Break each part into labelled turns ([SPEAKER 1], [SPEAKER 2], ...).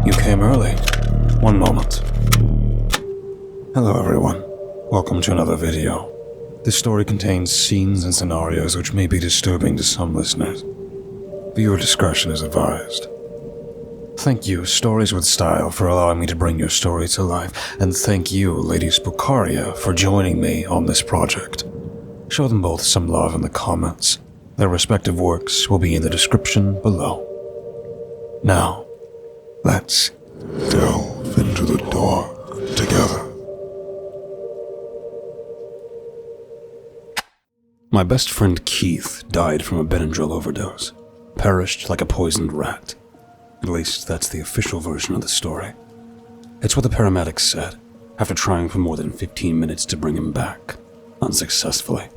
[SPEAKER 1] You came early. One moment. Hello everyone. Welcome to another video. This story contains scenes and scenarios which may be disturbing to some listeners. Viewer discretion is advised. Thank you, Stories with Style, for allowing me to bring your story to life, and thank you, Lady Spokaria, for joining me on this project. Show them both some love in the comments. Their respective works will be in the description below. Now, let's delve into the dark together. My best friend Keith died from a Benadryl overdose. Perished like a poisoned rat. At least that's the official version of the story. It's what the paramedics said, after trying for more than 15 minutes to bring him back, unsuccessfully.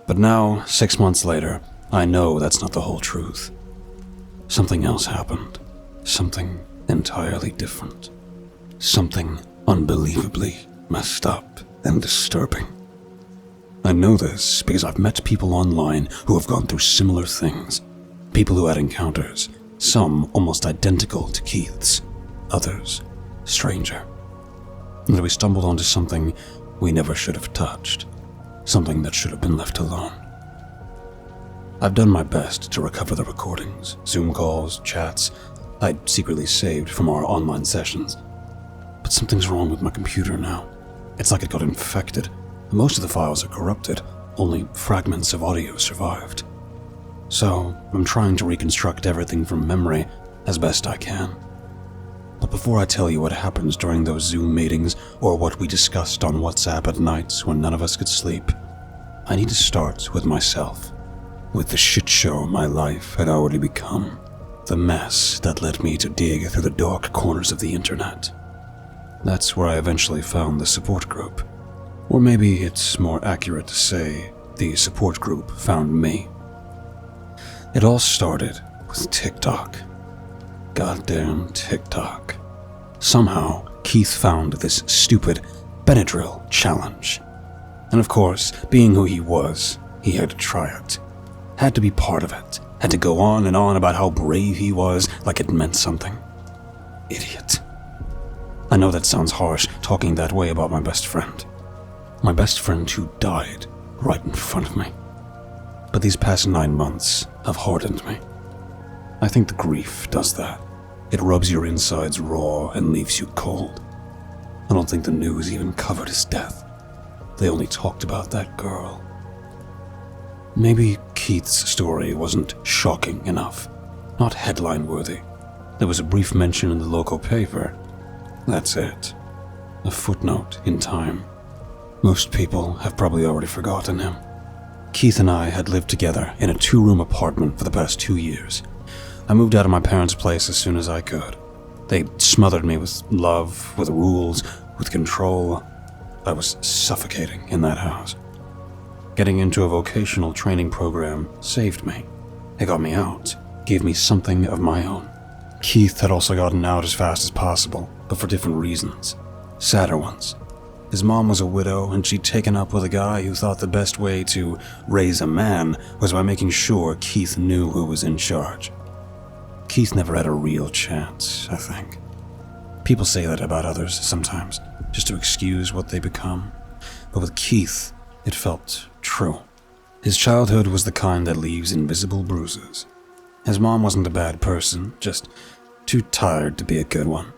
[SPEAKER 1] But now, 6 months later, I know that's not the whole truth. Something else happened. Something entirely different. Something unbelievably messed up and disturbing. I know this because I've met people online who have gone through similar things. People who had encounters, some almost identical to Keith's, others stranger. And we stumbled onto something we never should have touched. Something that should have been left alone. I've done my best to recover the recordings, Zoom calls, chats I'd secretly saved from our online sessions. But something's wrong with my computer now. It's like it got infected. Most of the files are corrupted, only fragments of audio survived. So, I'm trying to reconstruct everything from memory as best I can. But before I tell you what happens during those Zoom meetings or what we discussed on WhatsApp at nights when none of us could sleep, I need to start with myself, with the shit show my life had already become, the mess that led me to dig through the dark corners of the internet. That's where I eventually found the support group. Or maybe it's more accurate to say the support group found me. It all started with TikTok. Goddamn TikTok. Somehow, Keith found this stupid Benadryl challenge. And of course, being who he was, he had to try it. Had to be part of it. Had to go on and on about how brave he was, like it meant something. Idiot. I know that sounds harsh, talking that way about my best friend. My best friend who died right in front of me. But these past 9 months have hardened me. I think the grief does that. It rubs your insides raw and leaves you cold. I don't think the news even covered his death. They only talked about that girl. Maybe Keith's story wasn't shocking enough, not headline-worthy. There was a brief mention in the local paper. That's it. A footnote in time. Most people have probably already forgotten him. Keith and I had lived together in a 2-room apartment for the past 2 years. I moved out of my parents' place as soon as I could. They smothered me with love, with rules, with control. I was suffocating in that house. Getting into a vocational training program saved me. It got me out, gave me something of my own. Keith had also gotten out as fast as possible, but for different reasons. Sadder ones. His mom was a widow, and she'd taken up with a guy who thought the best way to raise a man was by making sure Keith knew who was in charge. Keith never had a real chance, I think. People say that about others sometimes, just to excuse what they become. But with Keith, it felt true. His childhood was the kind that leaves invisible bruises. His mom wasn't a bad person, just too tired to be a good one.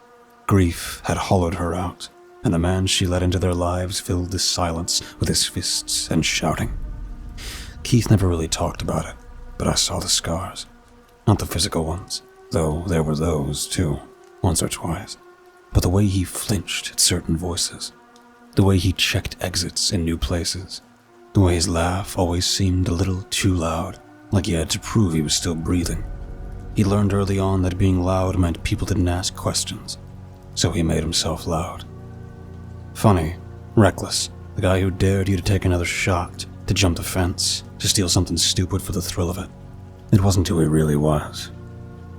[SPEAKER 1] Grief had hollowed her out, and the man she let into their lives filled the silence with his fists and shouting. Keith never really talked about it, but I saw the scars. Not the physical ones, though there were those too, once or twice. But the way he flinched at certain voices, the way he checked exits in new places, the way his laugh always seemed a little too loud, like he had to prove he was still breathing. He learned early on that being loud meant people didn't ask questions, so he made himself loud. Funny, reckless, the guy who dared you to take another shot, to jump the fence, to steal something stupid for the thrill of it. It wasn't who he really was.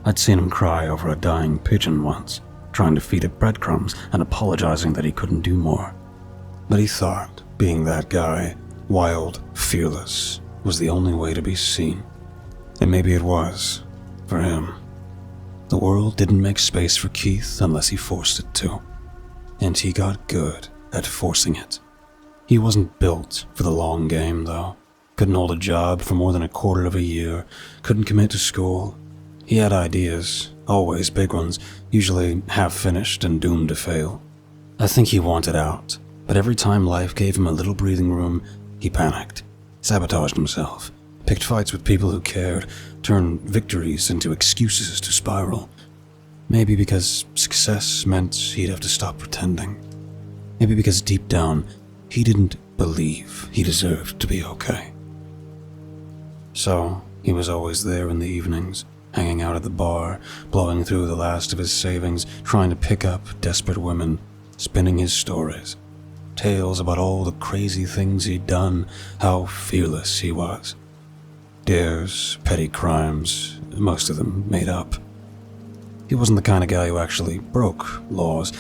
[SPEAKER 1] I'd seen him cry over a dying pigeon once, trying to feed it breadcrumbs and apologizing that he couldn't do more. But he thought being that guy, wild, fearless, was the only way to be seen. And maybe it was, for him. The world didn't make space for Keith unless he forced it to. And he got good at forcing it. He wasn't built for the long game, though. Couldn't hold a job for more than a quarter of a year, couldn't commit to school. He had ideas, always big ones, usually half-finished and doomed to fail. I think he wanted out, but every time life gave him a little breathing room, he panicked, sabotaged himself, picked fights with people who cared, turned victories into excuses to spiral. Maybe because success meant he'd have to stop pretending. Maybe because deep down, he didn't believe he deserved to be okay. So, he was always there in the evenings, hanging out at the bar, blowing through the last of his savings, trying to pick up desperate women, spinning his stories. Tales about all the crazy things he'd done, how fearless he was. Dares, petty crimes, most of them made up. He wasn't the kind of guy who actually broke laws,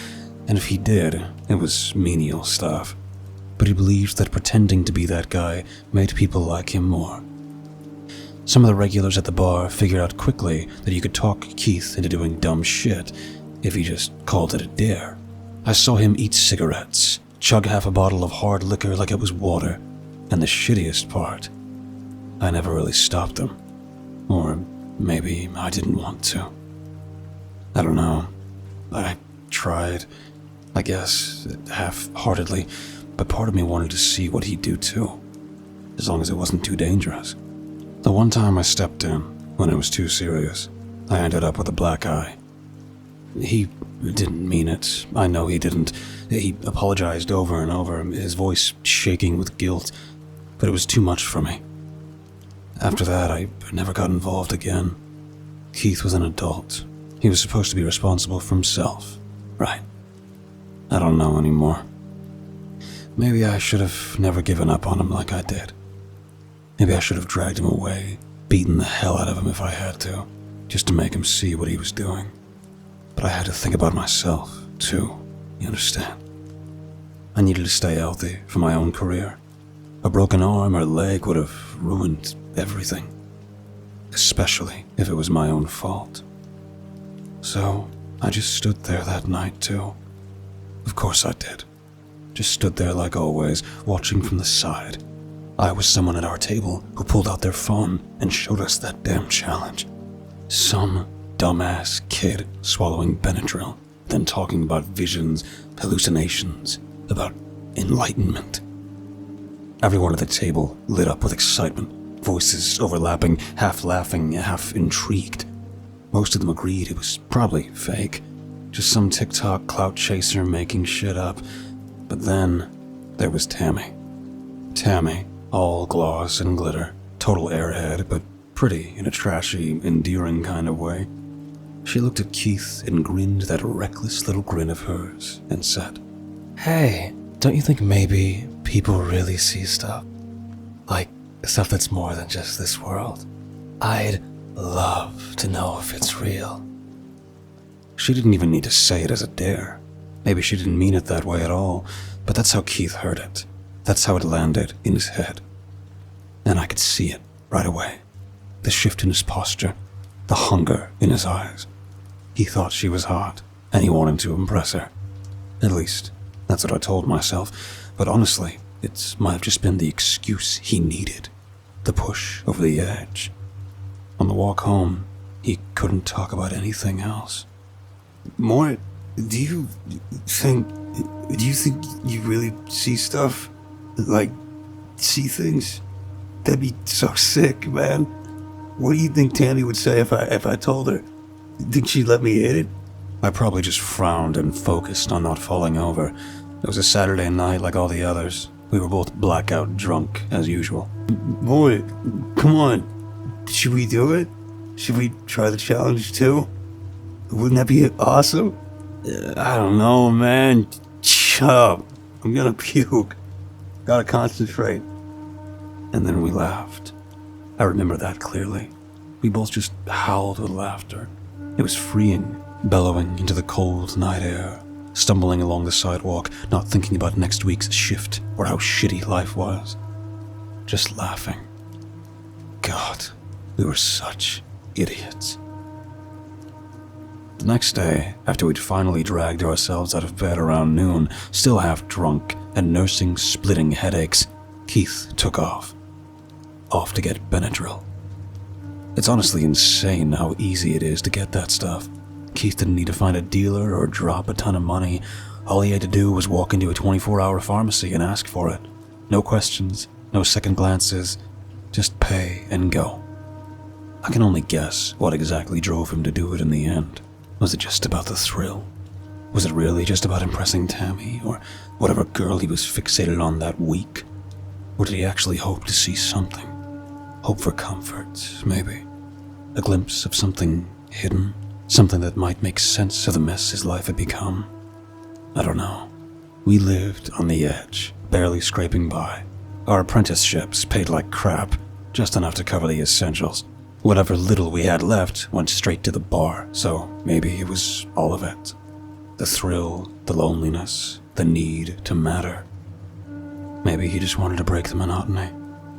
[SPEAKER 1] and if he did, it was menial stuff. But he believed that pretending to be that guy made people like him more. Some of the regulars at the bar figured out quickly that you could talk Keith into doing dumb shit if he just called it a dare. I saw him eat cigarettes, chug half a bottle of hard liquor like it was water, and the shittiest part, I never really stopped him. Or maybe I didn't want to. I don't know. I tried, I guess, half-heartedly, but part of me wanted to see what he'd do too, as long as it wasn't too dangerous. The one time I stepped in, when it was too serious, I ended up with a black eye. He didn't mean it. I know he didn't. He apologized over and over, his voice shaking with guilt, but it was too much for me. After that, I never got involved again. Keith was an adult. He was supposed to be responsible for himself, right? I don't know anymore. Maybe I should have never given up on him like I did. Maybe I should have dragged him away, beaten the hell out of him if I had to, just to make him see what he was doing. But I had to think about myself, too, you understand? I needed to stay healthy for my own career. A broken arm or leg would have ruined everything, especially if it was my own fault. So, I just stood there that night, too. Of course I did. Just stood there like always, watching from the side. I was someone at our table who pulled out their phone and showed us that damn challenge. Some dumbass kid swallowing Benadryl, then talking about visions, hallucinations, about enlightenment. Everyone at the table lit up with excitement, voices overlapping, half laughing, half intrigued. Most of them agreed it was probably fake, just some TikTok clout chaser making shit up. But then, there was Tammy. Tammy, all gloss and glitter, total airhead, but pretty in a trashy, endearing kind of way. She looked at Keith and grinned that reckless little grin of hers and said, "Hey, don't you think maybe people really see stuff? Like, stuff that's more than just this world? I'd love to know if it's real." She didn't even need to say it as a dare. Maybe she didn't mean it that way at all, but that's how Keith heard it. That's how it landed in his head. And I could see it right away. The shift in his posture, the hunger in his eyes. He thought she was hot, and he wanted to impress her. At least, that's what I told myself, but honestly, it might have just been the excuse he needed. The push over the edge. On the walk home, he couldn't talk about anything else.
[SPEAKER 2] More, do you think you really see stuff? Like, see things? That'd be so sick, man. What do you think Tammy would say if I told her? Think she'd let me hit it?
[SPEAKER 1] I probably just frowned and focused on not falling over. It was a Saturday night like all the others. We were both blackout drunk, as usual.
[SPEAKER 2] Boy, come on. Should we do it? Should we try the challenge too? Wouldn't that be awesome? I don't know, man. Shut up. I'm gonna puke. Gotta concentrate.
[SPEAKER 1] And then we laughed. I remember that clearly. We both just howled with laughter. It was freeing, bellowing into the cold night air, stumbling along the sidewalk, not thinking about next week's shift or how shitty life was. Just laughing. God, we were such idiots. The next day, after we'd finally dragged ourselves out of bed around noon, still half drunk and nursing splitting headaches, Keith took off. Off to get Benadryl. It's honestly insane how easy it is to get that stuff. Keith didn't need to find a dealer or drop a ton of money. All he had to do was walk into a 24-hour pharmacy and ask for it. No questions, no second glances, just pay and go. I can only guess what exactly drove him to do it in the end. Was it just about the thrill? Was it really just about impressing Tammy, or whatever girl he was fixated on that week? Or did he actually hope to see something? Hope for comfort, maybe. A glimpse of something hidden, something that might make sense of the mess his life had become. I don't know. We lived on the edge, barely scraping by. Our apprenticeships paid like crap, just enough to cover the essentials. Whatever little we had left went straight to the bar, so maybe it was all of it. The thrill, the loneliness, the need to matter. Maybe he just wanted to break the monotony,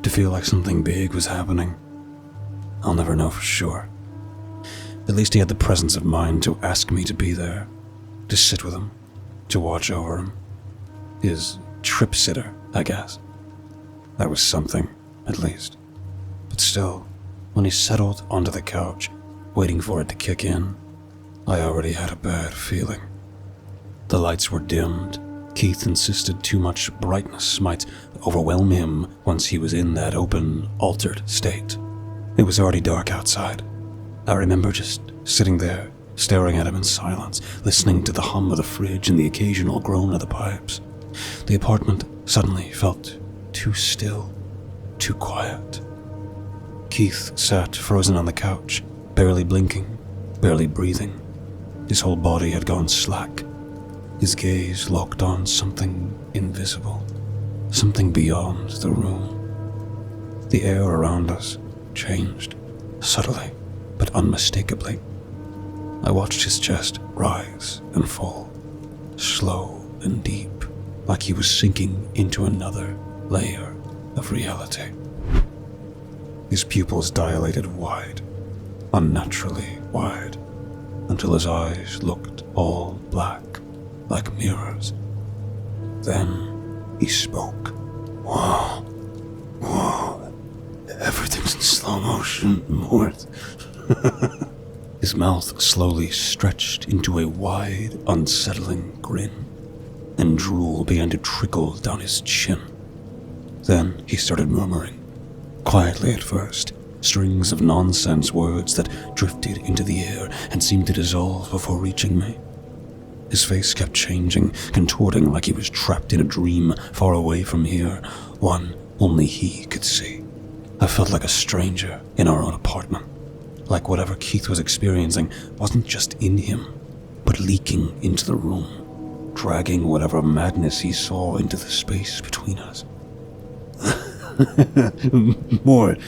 [SPEAKER 1] to feel like something big was happening. I'll never know for sure. At least he had the presence of mind to ask me to be there, to sit with him, to watch over him. His trip sitter, I guess. That was something, at least. But still, when he settled onto the couch, waiting for it to kick in, I already had a bad feeling. The lights were dimmed. Keith insisted too much brightness might overwhelm him once he was in that open, altered state. It was already dark outside. I remember just sitting there, staring at him in silence, listening to the hum of the fridge and the occasional groan of the pipes. The apartment suddenly felt too still, too quiet. Keith sat frozen on the couch, barely blinking, barely breathing. His whole body had gone slack. His gaze locked on something invisible, something beyond the room. The air around us changed, subtly but unmistakably. I watched his chest rise and fall, slow and deep, like he was sinking into another layer of reality. His pupils dilated wide, unnaturally wide, until his eyes looked all black, like mirrors. Then he spoke.
[SPEAKER 2] Whoa. Everything's in slow motion, Mort.
[SPEAKER 1] His mouth slowly stretched into a wide, unsettling grin, and drool began to trickle down his chin. Then he started murmuring, quietly at first, strings of nonsense words that drifted into the air and seemed to dissolve before reaching me. His face kept changing, contorting like he was trapped in a dream far away from here, one only he could see. I felt like a stranger in our own apartment, like whatever Keith was experiencing wasn't just in him, but leaking into the room, dragging whatever madness he saw into the space between us.
[SPEAKER 2] Mort,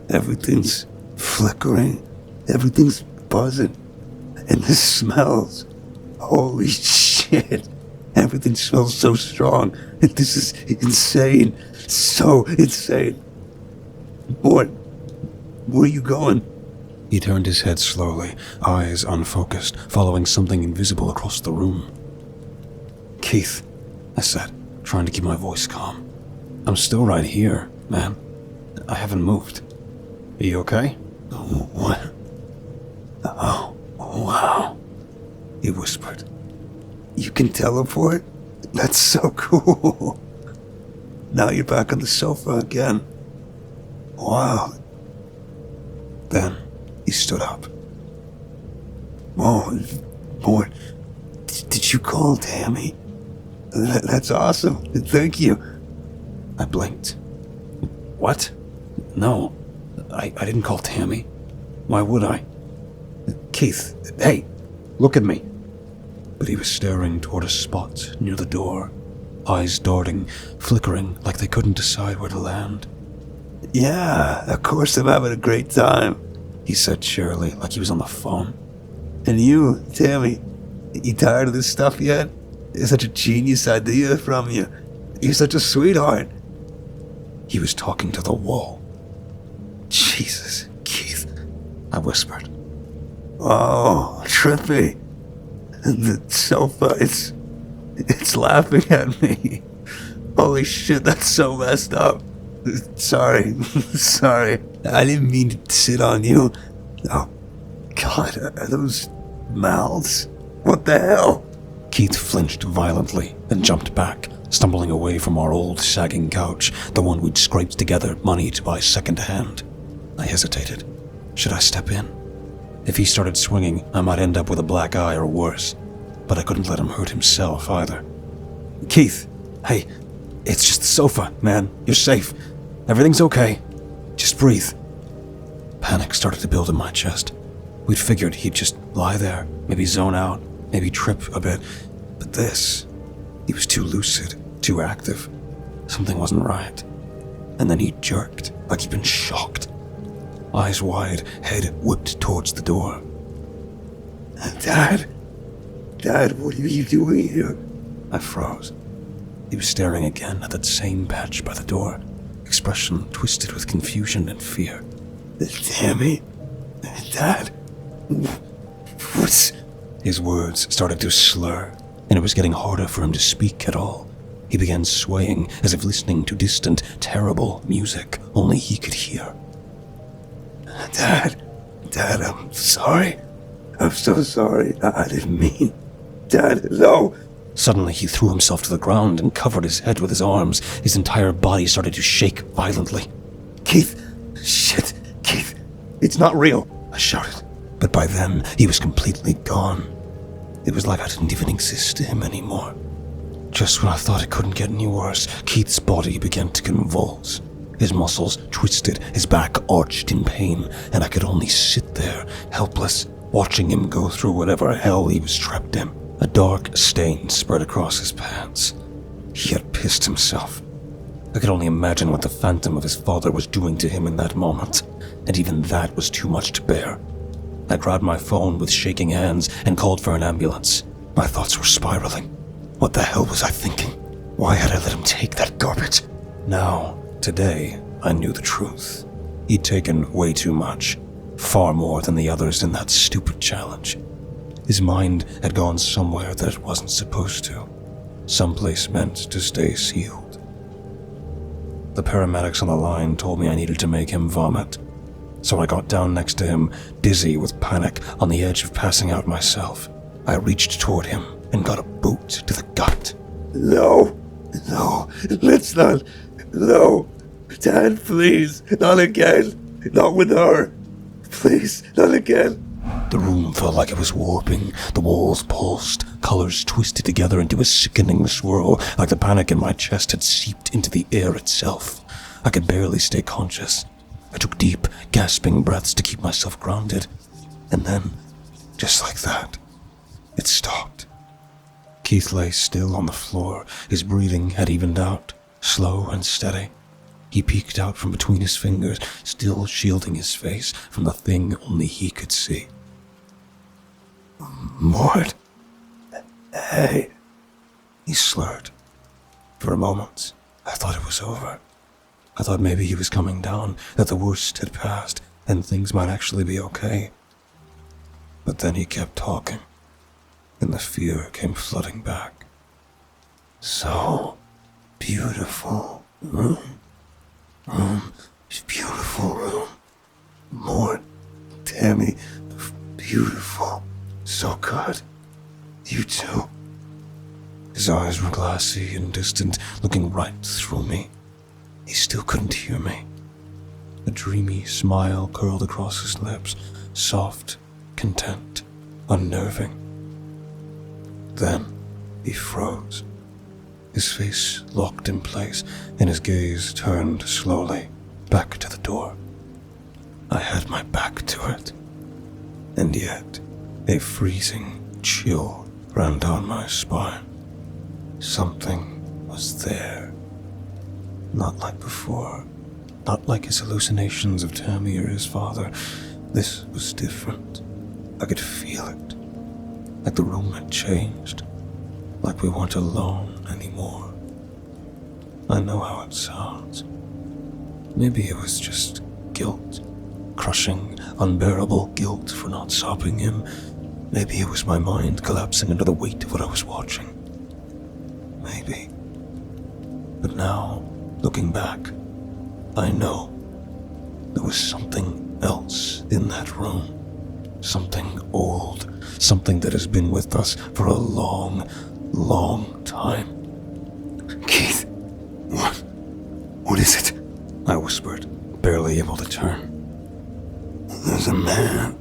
[SPEAKER 2] everything's flickering, everything's buzzing, and the smells. Holy shit, everything smells so strong. This is insane, so insane. Mort, where are you going?
[SPEAKER 1] He turned his head slowly, eyes unfocused, following something invisible across the room. Keith, I said, trying to keep my voice calm. I'm still right here, man. I haven't moved. Are you okay?
[SPEAKER 2] What? Oh, wow. He whispered. You can teleport? That's so cool. Now you're back on the sofa again. Wow.
[SPEAKER 1] Then he stood up.
[SPEAKER 2] Oh, Mort, did you call Tammy? That's awesome. Thank you.
[SPEAKER 1] I blinked. What? No, I didn't call Tammy. Why would I? Keith, hey, look at me. But he was staring toward a spot near the door, eyes darting, flickering like they couldn't decide where to land.
[SPEAKER 2] Yeah, of course I'm having a great time,
[SPEAKER 1] he said cheerily, like he was on the phone.
[SPEAKER 2] And you, Tammy, you tired of this stuff yet? It's such a genius idea from you. You're such a sweetheart.
[SPEAKER 1] He was talking to the wall.
[SPEAKER 2] Jesus, Keith,
[SPEAKER 1] I whispered.
[SPEAKER 2] Oh, trippy. The sofa, it's laughing at me. Holy shit, that's so messed up. Sorry. I didn't mean to sit on you. Oh, God, are those mouths? What the hell?
[SPEAKER 1] Keith flinched violently and jumped back, stumbling away from our old sagging couch, the one we'd scraped together money to buy second-hand. I hesitated. Should I step in? If he started swinging, I might end up with a black eye or worse. But I couldn't let him hurt himself either. Keith, hey, it's just the sofa, man. You're safe. Everything's okay. Just breathe. Panic started to build in my chest. We'd figured he'd just lie there, maybe zone out, maybe trip a bit. But this, he was too lucid, too active. Something wasn't right. And then he jerked, like he'd been shocked. Eyes wide, head whipped towards the door.
[SPEAKER 2] Dad, what are you doing here?
[SPEAKER 1] I froze. He was staring again at that same patch by the door, expression twisted with confusion and fear.
[SPEAKER 2] Tammy? Dad? What's...
[SPEAKER 1] His words started to slur, and it was getting harder for him to speak at all. He began swaying as if listening to distant, terrible music only he could hear.
[SPEAKER 2] Dad, I'm sorry. I'm so sorry. I didn't mean... Dad, no.
[SPEAKER 1] Suddenly he threw himself to the ground and covered his head with his arms. His entire body started to shake violently.
[SPEAKER 2] Keith, shit, Keith, it's not real,
[SPEAKER 1] I shouted. But by then, he was completely gone. It was like I didn't even exist to him anymore. Just when I thought it couldn't get any worse, Keith's body began to convulse. His muscles twisted, his back arched in pain, and I could only sit there, helpless, watching him go through whatever hell he was trapped in. A dark stain spread across his pants. He had pissed himself. I could only imagine what the phantom of his father was doing to him in that moment, and even that was too much to bear. I grabbed my phone with shaking hands and called for an ambulance. My thoughts were spiraling. What the hell was I thinking? Why had I let him take that garbage? Now, today, I knew the truth. He'd taken way too much, far more than the others in that stupid challenge. His mind had gone somewhere that it wasn't supposed to, someplace meant to stay sealed. The paramedics on the line told me I needed to make him vomit, so I got down next to him, dizzy with panic, on the edge of passing out myself. I reached toward him and got a boot to the gut.
[SPEAKER 2] No, let's not, no. Dad, please, not again, not with her. Please, not again.
[SPEAKER 1] The room felt like it was warping. The walls pulsed, colors twisted together into a sickening swirl, like the panic in my chest had seeped into the air itself. I could barely stay conscious. I took deep, gasping breaths to keep myself grounded. And then, just like that, it stopped. Keith lay still on the floor. His breathing had evened out, slow and steady. He peeked out from between his fingers, still shielding his face from the thing only he could see.
[SPEAKER 2] Mort? Hey.
[SPEAKER 1] He slurred. For a moment, I thought it was over. I thought maybe he was coming down, that the worst had passed, and things might actually be okay. But then he kept talking, and the fear came flooding back.
[SPEAKER 2] So beautiful. Room, beautiful room. Mort, Tammy, beautiful. So good. You too.
[SPEAKER 1] His eyes were glassy and distant, looking right through me. He still couldn't hear me. A dreamy smile curled across his lips, soft, content, unnerving. Then he froze. His face locked in place, and his gaze turned slowly back to the door. I had my back to it, and yet a freezing chill ran down my spine. Something was there. Not like before, not like his hallucinations of Tammy or his father. This was different. I could feel it. Like the room had changed. Like we weren't alone anymore. I know how it sounds. Maybe it was just guilt. Crushing, unbearable guilt for not stopping him. Maybe it was my mind collapsing under the weight of what I was watching. Maybe. But now, looking back, I know there was something else in that room. Something old. Something that has been with us for a long, long time.
[SPEAKER 2] Keith, what is it?
[SPEAKER 1] I whispered, barely able to turn.
[SPEAKER 2] There's a man.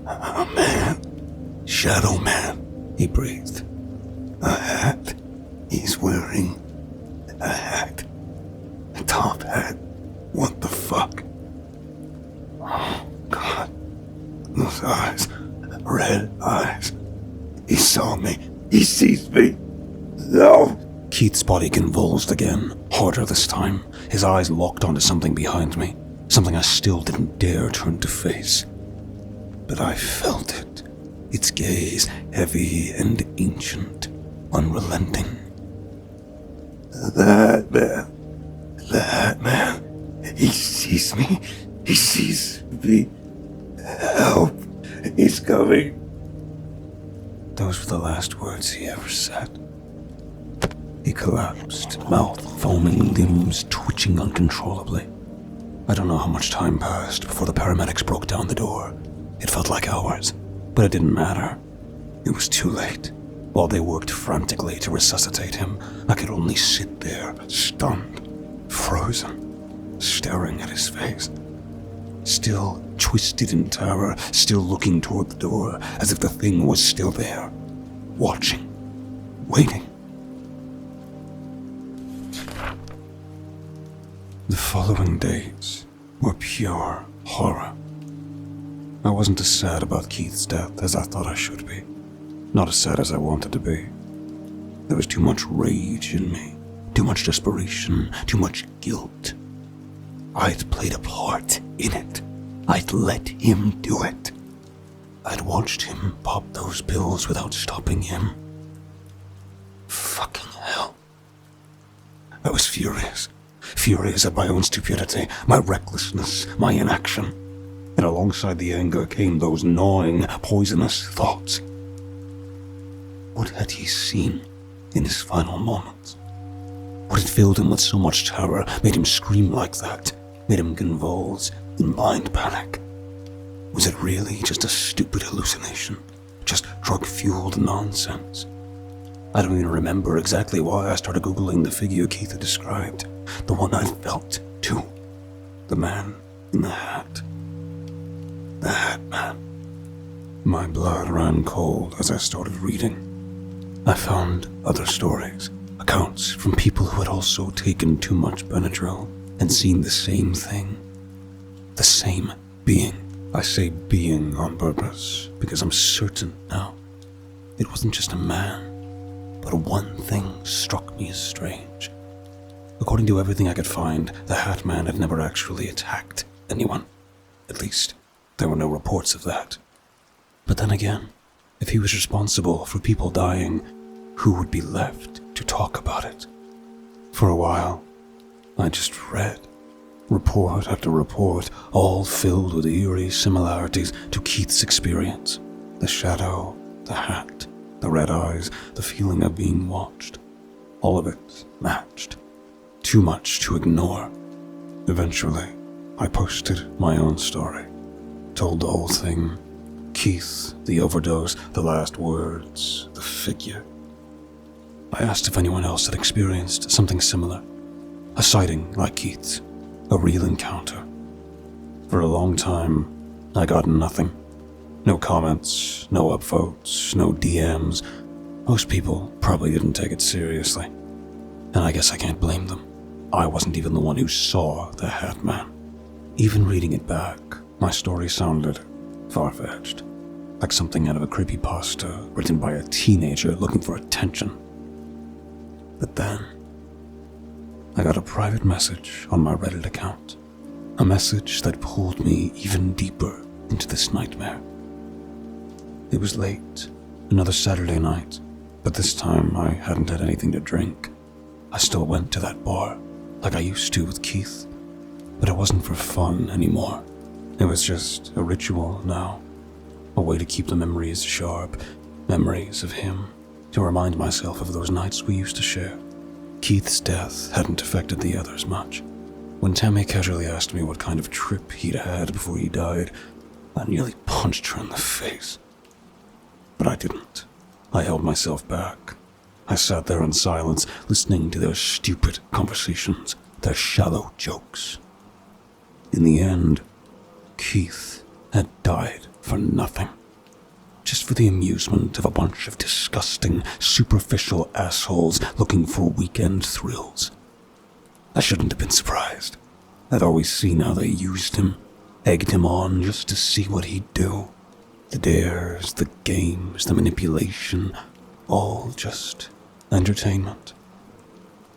[SPEAKER 2] A man. Shadow man,
[SPEAKER 1] He breathed.
[SPEAKER 2] a hat. He's wearing a hat. A top hat. What the fuck? Oh, God. Those eyes. Red eyes. He saw me. He sees me. No.
[SPEAKER 1] Keith's body convulsed again, harder this time. His eyes locked onto something behind me, something I still didn't dare turn to face. But I felt it. Its gaze, heavy and ancient, unrelenting.
[SPEAKER 2] That man. He sees me. He sees me. Help. He's coming.
[SPEAKER 1] Those were the last words he ever said. He collapsed, mouth foaming, limbs twitching uncontrollably. I don't know how much time passed before the paramedics broke down the door. It felt like hours, but it didn't matter. It was too late. While they worked frantically to resuscitate him, I could only sit there, stunned, frozen, staring at his face. Still twisted in terror, still looking toward the door, as if the thing was still there, watching, waiting. The following days were pure horror. I wasn't as sad about Keith's death as I thought I should be. Not as sad as I wanted to be. There was too much rage in me, too much desperation, too much guilt. I'd played a part in it. I'd let him do it. I'd watched him pop those pills without stopping him. Fucking hell. I was furious. Furious at my own stupidity, my recklessness, my inaction. And alongside the anger came those gnawing, poisonous thoughts. What had he seen in his final moments? What had filled him with so much terror, made him scream like that, made him convulse in blind panic? Was it really just a stupid hallucination? Just drug-fueled nonsense? I don't even remember exactly why I started Googling the figure Keith had described. The one I felt, too. The man in the hat. The hat man. My blood ran cold as I started reading. I found other stories, accounts from people who had also taken too much Benadryl and seen the same thing. The same being. I say being on purpose because I'm certain now. It wasn't just a man, but one thing struck me as strange. According to everything I could find, the Hat Man had never actually attacked anyone. At least, there were no reports of that. But then again, if he was responsible for people dying, who would be left to talk about it? For a while, I just read. Report after report, all filled with eerie similarities to Keith's experience. The shadow, the hat, the red eyes, the feeling of being watched. All of it matched. Too much to ignore. Eventually, I posted my own story. Told the whole thing. Keith, the overdose, the last words, the figure. I asked if anyone else had experienced something similar. A sighting like Keith's. A real encounter. For a long time, I got nothing. No comments, no upvotes, no DMs. Most people probably didn't take it seriously. And I guess I can't blame them. I wasn't even the one who saw the Hat Man. Even reading it back, my story sounded far-fetched. Like something out of a creepypasta written by a teenager looking for attention. But then, I got a private message on my Reddit account. A message that pulled me even deeper into this nightmare. It was late, another Saturday night, but this time I hadn't had anything to drink. I still went to that bar, like I used to with Keith, but it wasn't for fun anymore. It was just a ritual now. a way to keep the memories sharp, memories of him, to remind myself of those nights we used to share. Keith's death hadn't affected the others much. When Tammy casually asked me what kind of trip he'd had before he died, I nearly punched her in the face. But I didn't. I held myself back. I sat there in silence, listening to their stupid conversations, their shallow jokes. In the end, Keith had died for nothing. Just for the amusement of a bunch of disgusting, superficial assholes looking for weekend thrills. I shouldn't have been surprised. I'd always seen how they used him, egged him on just to see what he'd do. The dares, the games, the manipulation, all just entertainment.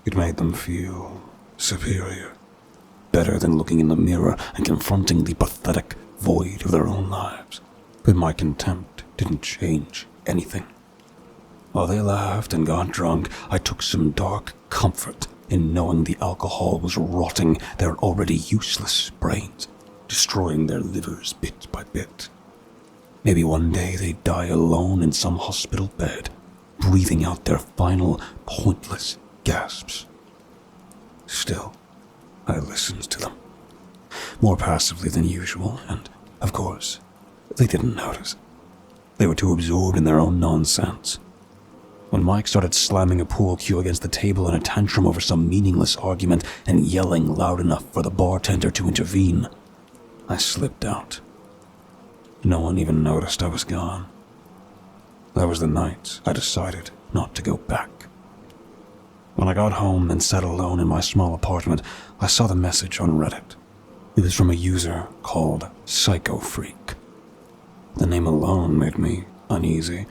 [SPEAKER 1] It made them feel superior, better than looking in the mirror and confronting the pathetic void of their own lives. But my contempt didn't change anything. While they laughed and got drunk, I took some dark comfort in knowing the alcohol was rotting their already useless brains, destroying their livers bit by bit. Maybe one day they'd die alone in some hospital bed, breathing out their final, pointless gasps. Still, I listened to them, more passively than usual, and, of course, they didn't notice. They were too absorbed in their own nonsense. When Mike started slamming a pool cue against the table in a tantrum over some meaningless argument and yelling loud enough for the bartender to intervene, I slipped out. No one even noticed I was gone. That was the night I decided not to go back. When I got home and sat alone in my small apartment, I saw the message on Reddit. It was from a user called Psycho Freak. The name alone made me uneasy,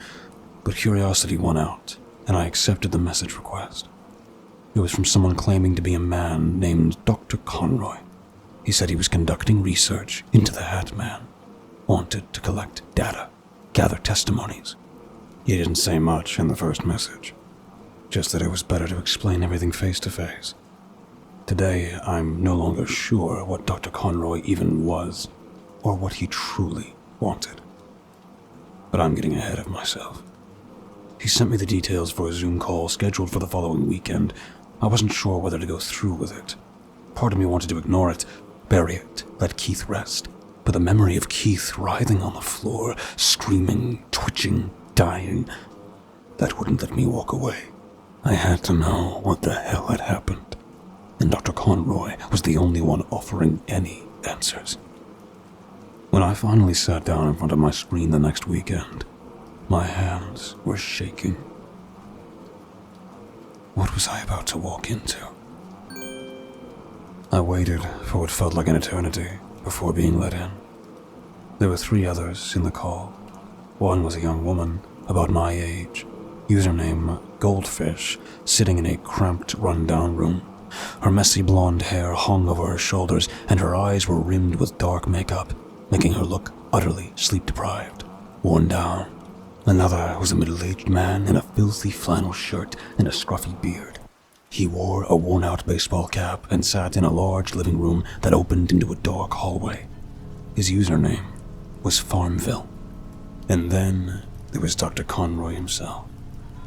[SPEAKER 1] but curiosity won out, and I accepted the message request. It was from someone claiming to be a man named Dr. Conroy. He said he was conducting research into the Hat Man, wanted to collect data, gather testimonies. He didn't say much in the first message, just that it was better to explain everything face to face. Today, I'm no longer sure what Dr. Conroy even was, or what he truly wanted. But I'm getting ahead of myself. He sent me the details for a Zoom call scheduled for the following weekend. I wasn't sure whether to go through with it. Part of me wanted to ignore it, bury it, let Keith rest. But the memory of Keith writhing on the floor, screaming, twitching, dying, that wouldn't let me walk away. I had to know what the hell had happened. And Dr. Conroy was the only one offering any answers. When I finally sat down in front of my screen the next weekend, my hands were shaking. What was I about to walk into? I waited for what felt like an eternity before being let in. There were 3 others in the call. One was a young woman, about my age, username Goldfish, sitting in a cramped, run-down room. Her messy blonde hair hung over her shoulders, and her eyes were rimmed with dark makeup, making her look utterly sleep-deprived, worn down. Another was a middle-aged man in a filthy flannel shirt and a scruffy beard. He wore a worn-out baseball cap and sat in a large living room that opened into a dark hallway. His username was Farmville. And then there was Dr. Conroy himself.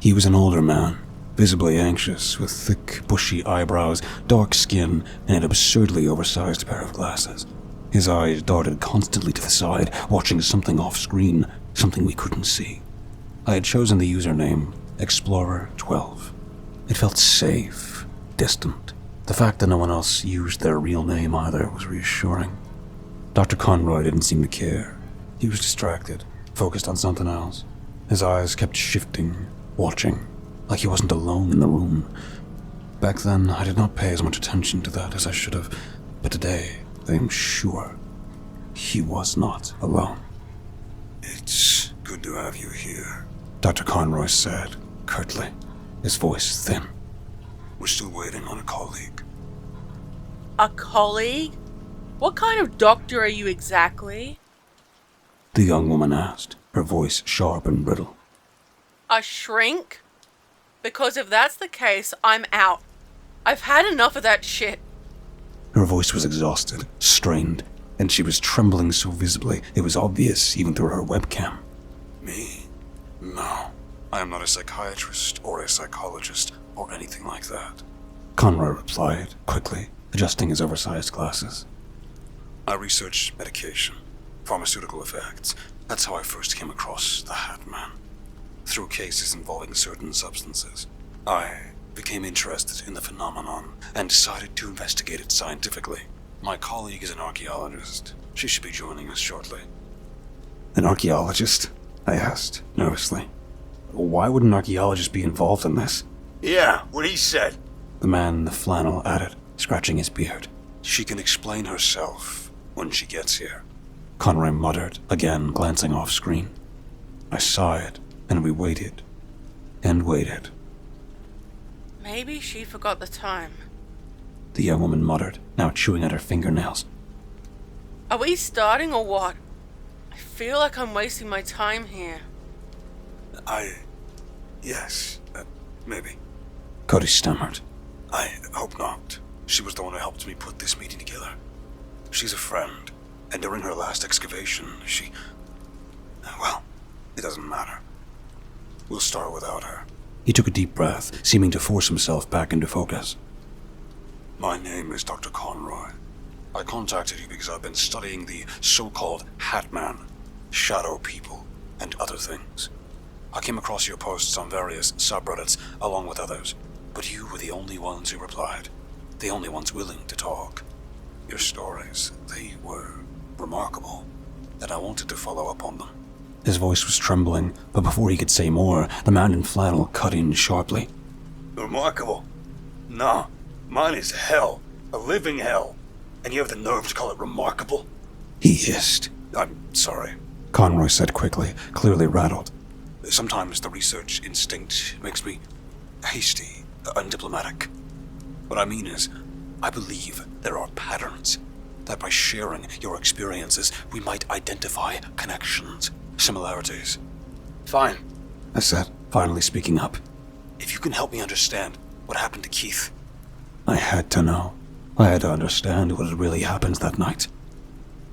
[SPEAKER 1] He was an older man, visibly anxious, with thick, bushy eyebrows, dark skin, and an absurdly oversized pair of glasses. His eyes darted constantly to the side, watching something off-screen, something we couldn't see. I had chosen the username Explorer12. It felt safe, distant. The fact that no one else used their real name either was reassuring. Dr. Conroy didn't seem to care. He was distracted, focused on something else. His eyes kept shifting, watching, like he wasn't alone in the room. Back then, I did not pay as much attention to that as I should have, but today, I am sure he was not alone.
[SPEAKER 2] It's good to have you here,
[SPEAKER 1] Dr. Conroy said, curtly, his voice thin.
[SPEAKER 2] We're still waiting on a colleague.
[SPEAKER 3] A colleague? What kind of doctor are you exactly?
[SPEAKER 1] The young woman asked, her voice sharp and brittle.
[SPEAKER 3] A shrink? Because if that's the case, I'm out. I've had enough of that shit.
[SPEAKER 1] Her voice was exhausted, strained. and she was trembling so visibly it was obvious even through her webcam.
[SPEAKER 2] Me? No. I am not a psychiatrist or a psychologist or anything like that.
[SPEAKER 1] Conroy replied, quickly, adjusting his oversized glasses.
[SPEAKER 2] I research medication, pharmaceutical effects. That's how I first came across the Hat Man. Through cases involving certain substances, I became interested in the phenomenon and decided to investigate it scientifically. My colleague is an archaeologist. She should be joining us shortly.
[SPEAKER 1] An archaeologist? I asked, nervously. Why would an archaeologist be involved in this?
[SPEAKER 2] Yeah, what he said.
[SPEAKER 1] The man in the flannel added, scratching his beard.
[SPEAKER 2] She can explain herself when she gets here.
[SPEAKER 1] Conroy muttered, again glancing off screen. I sighed, and we waited. And waited.
[SPEAKER 3] Maybe she forgot the time.
[SPEAKER 1] The young woman muttered, now chewing at her fingernails.
[SPEAKER 3] Are we starting or what? I feel like I'm wasting my time here.
[SPEAKER 2] Yes, maybe.
[SPEAKER 1] Cody stammered.
[SPEAKER 2] I hope not. She was the one who helped me put this meeting together. She's a friend, and during her last excavation, well, it doesn't matter. We'll start without her.
[SPEAKER 1] He took a deep breath, seeming to force himself back into focus.
[SPEAKER 2] My name is Dr. Conroy. I contacted you because I've been studying the so-called Hat Man, shadow people, and other things. I came across your posts on various subreddits, along with others, but you were the only ones who replied, the only ones willing to talk. Your stories, they were remarkable, and I wanted to follow up on them.
[SPEAKER 1] His voice was trembling, but before he could say more, the man in flannel cut in sharply.
[SPEAKER 2] Remarkable? No, mine is hell, a living hell, and you have the nerve to call it remarkable?
[SPEAKER 1] He hissed.
[SPEAKER 2] I'm sorry.
[SPEAKER 1] Conroy said quickly, clearly rattled.
[SPEAKER 2] Sometimes the research instinct makes me hasty, undiplomatic. What I mean is, I believe there are patterns, that by sharing your experiences, we might identify connections, similarities. Fine,
[SPEAKER 1] I said, finally speaking up.
[SPEAKER 2] if you can help me understand what happened to Keith.
[SPEAKER 1] I had to know. I had to understand what had really happened that night.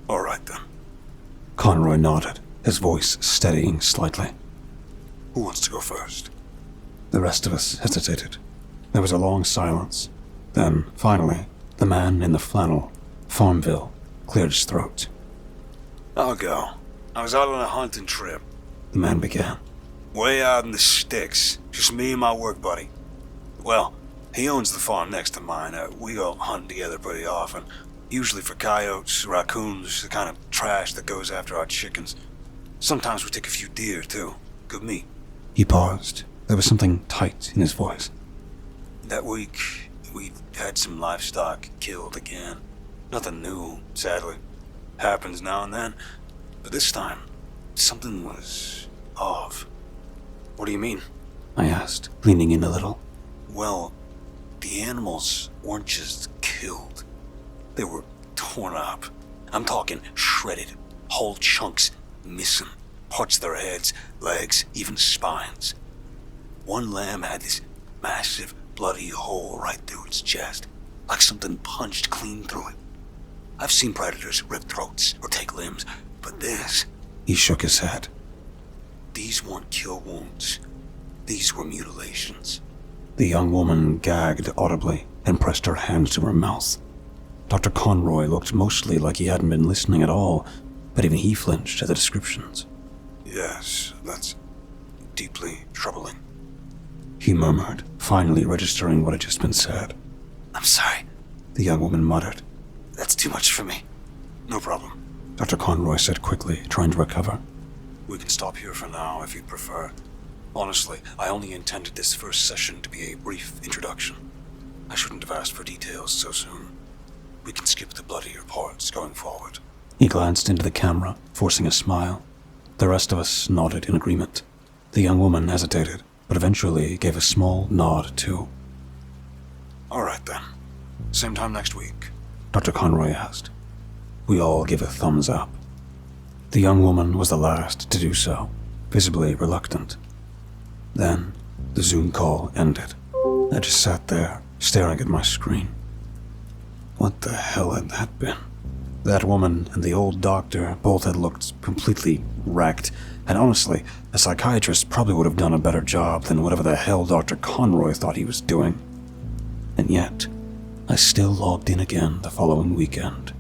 [SPEAKER 2] All right then.
[SPEAKER 1] Conroy nodded, his voice steadying slightly.
[SPEAKER 2] Who wants to go first?
[SPEAKER 1] The rest of us hesitated. There was a long silence. Then, finally, the man in the flannel, Farmville, cleared his throat.
[SPEAKER 2] I'll go. I was out on a hunting trip.
[SPEAKER 1] The man began.
[SPEAKER 2] Way out in the sticks. Just me and my work buddy. Well, he owns the farm next to mine. We go hunting together pretty often. Usually for coyotes, raccoons, the kind of trash that goes after our chickens. Sometimes we take a few deer, too. Good meat.
[SPEAKER 1] He paused. There was something tight in his voice.
[SPEAKER 2] That week, we had some livestock killed again. Nothing new, sadly. Happens now and then. But this time, something was off. What do you mean?
[SPEAKER 1] I asked, leaning in a little.
[SPEAKER 2] Well, the animals weren't just killed. They were torn up. I'm talking shredded. Whole chunks missing. Parts of their heads, legs, even spines. One lamb had this massive bloody hole right through its chest, like something punched clean through it. I've seen predators rip throats or take limbs, but this...
[SPEAKER 1] He shook his head.
[SPEAKER 2] These weren't kill wounds. These were mutilations.
[SPEAKER 1] The young woman gagged audibly and pressed her hand to her mouth. Dr. Conroy looked mostly like he hadn't been listening at all, but even he flinched at the descriptions.
[SPEAKER 2] Yes, that's deeply troubling.
[SPEAKER 1] He murmured, finally registering what had just been said.
[SPEAKER 2] I'm sorry,
[SPEAKER 1] the young woman muttered.
[SPEAKER 2] That's too much for me. No problem.
[SPEAKER 1] Dr. Conroy said quickly, trying to recover.
[SPEAKER 2] We can stop here for now if you'd prefer. Honestly, I only intended this first session to be a brief introduction. I shouldn't have asked for details so soon. We can skip the bloodier parts going forward.
[SPEAKER 1] He glanced into the camera, forcing a smile. The rest of us nodded in agreement. The young woman hesitated, but eventually gave a small nod too.
[SPEAKER 2] All right then. Same time next week.
[SPEAKER 1] Dr. Conroy asked. We all gave a thumbs up. The young woman was the last to do so, visibly reluctant. Then, the Zoom call ended. I just sat there, staring at my screen. What the hell had that been? That woman and the old doctor both had looked completely wrecked, and honestly, a psychiatrist probably would have done a better job than whatever the hell Dr. Conroy thought he was doing. And yet, I still logged in again the following weekend.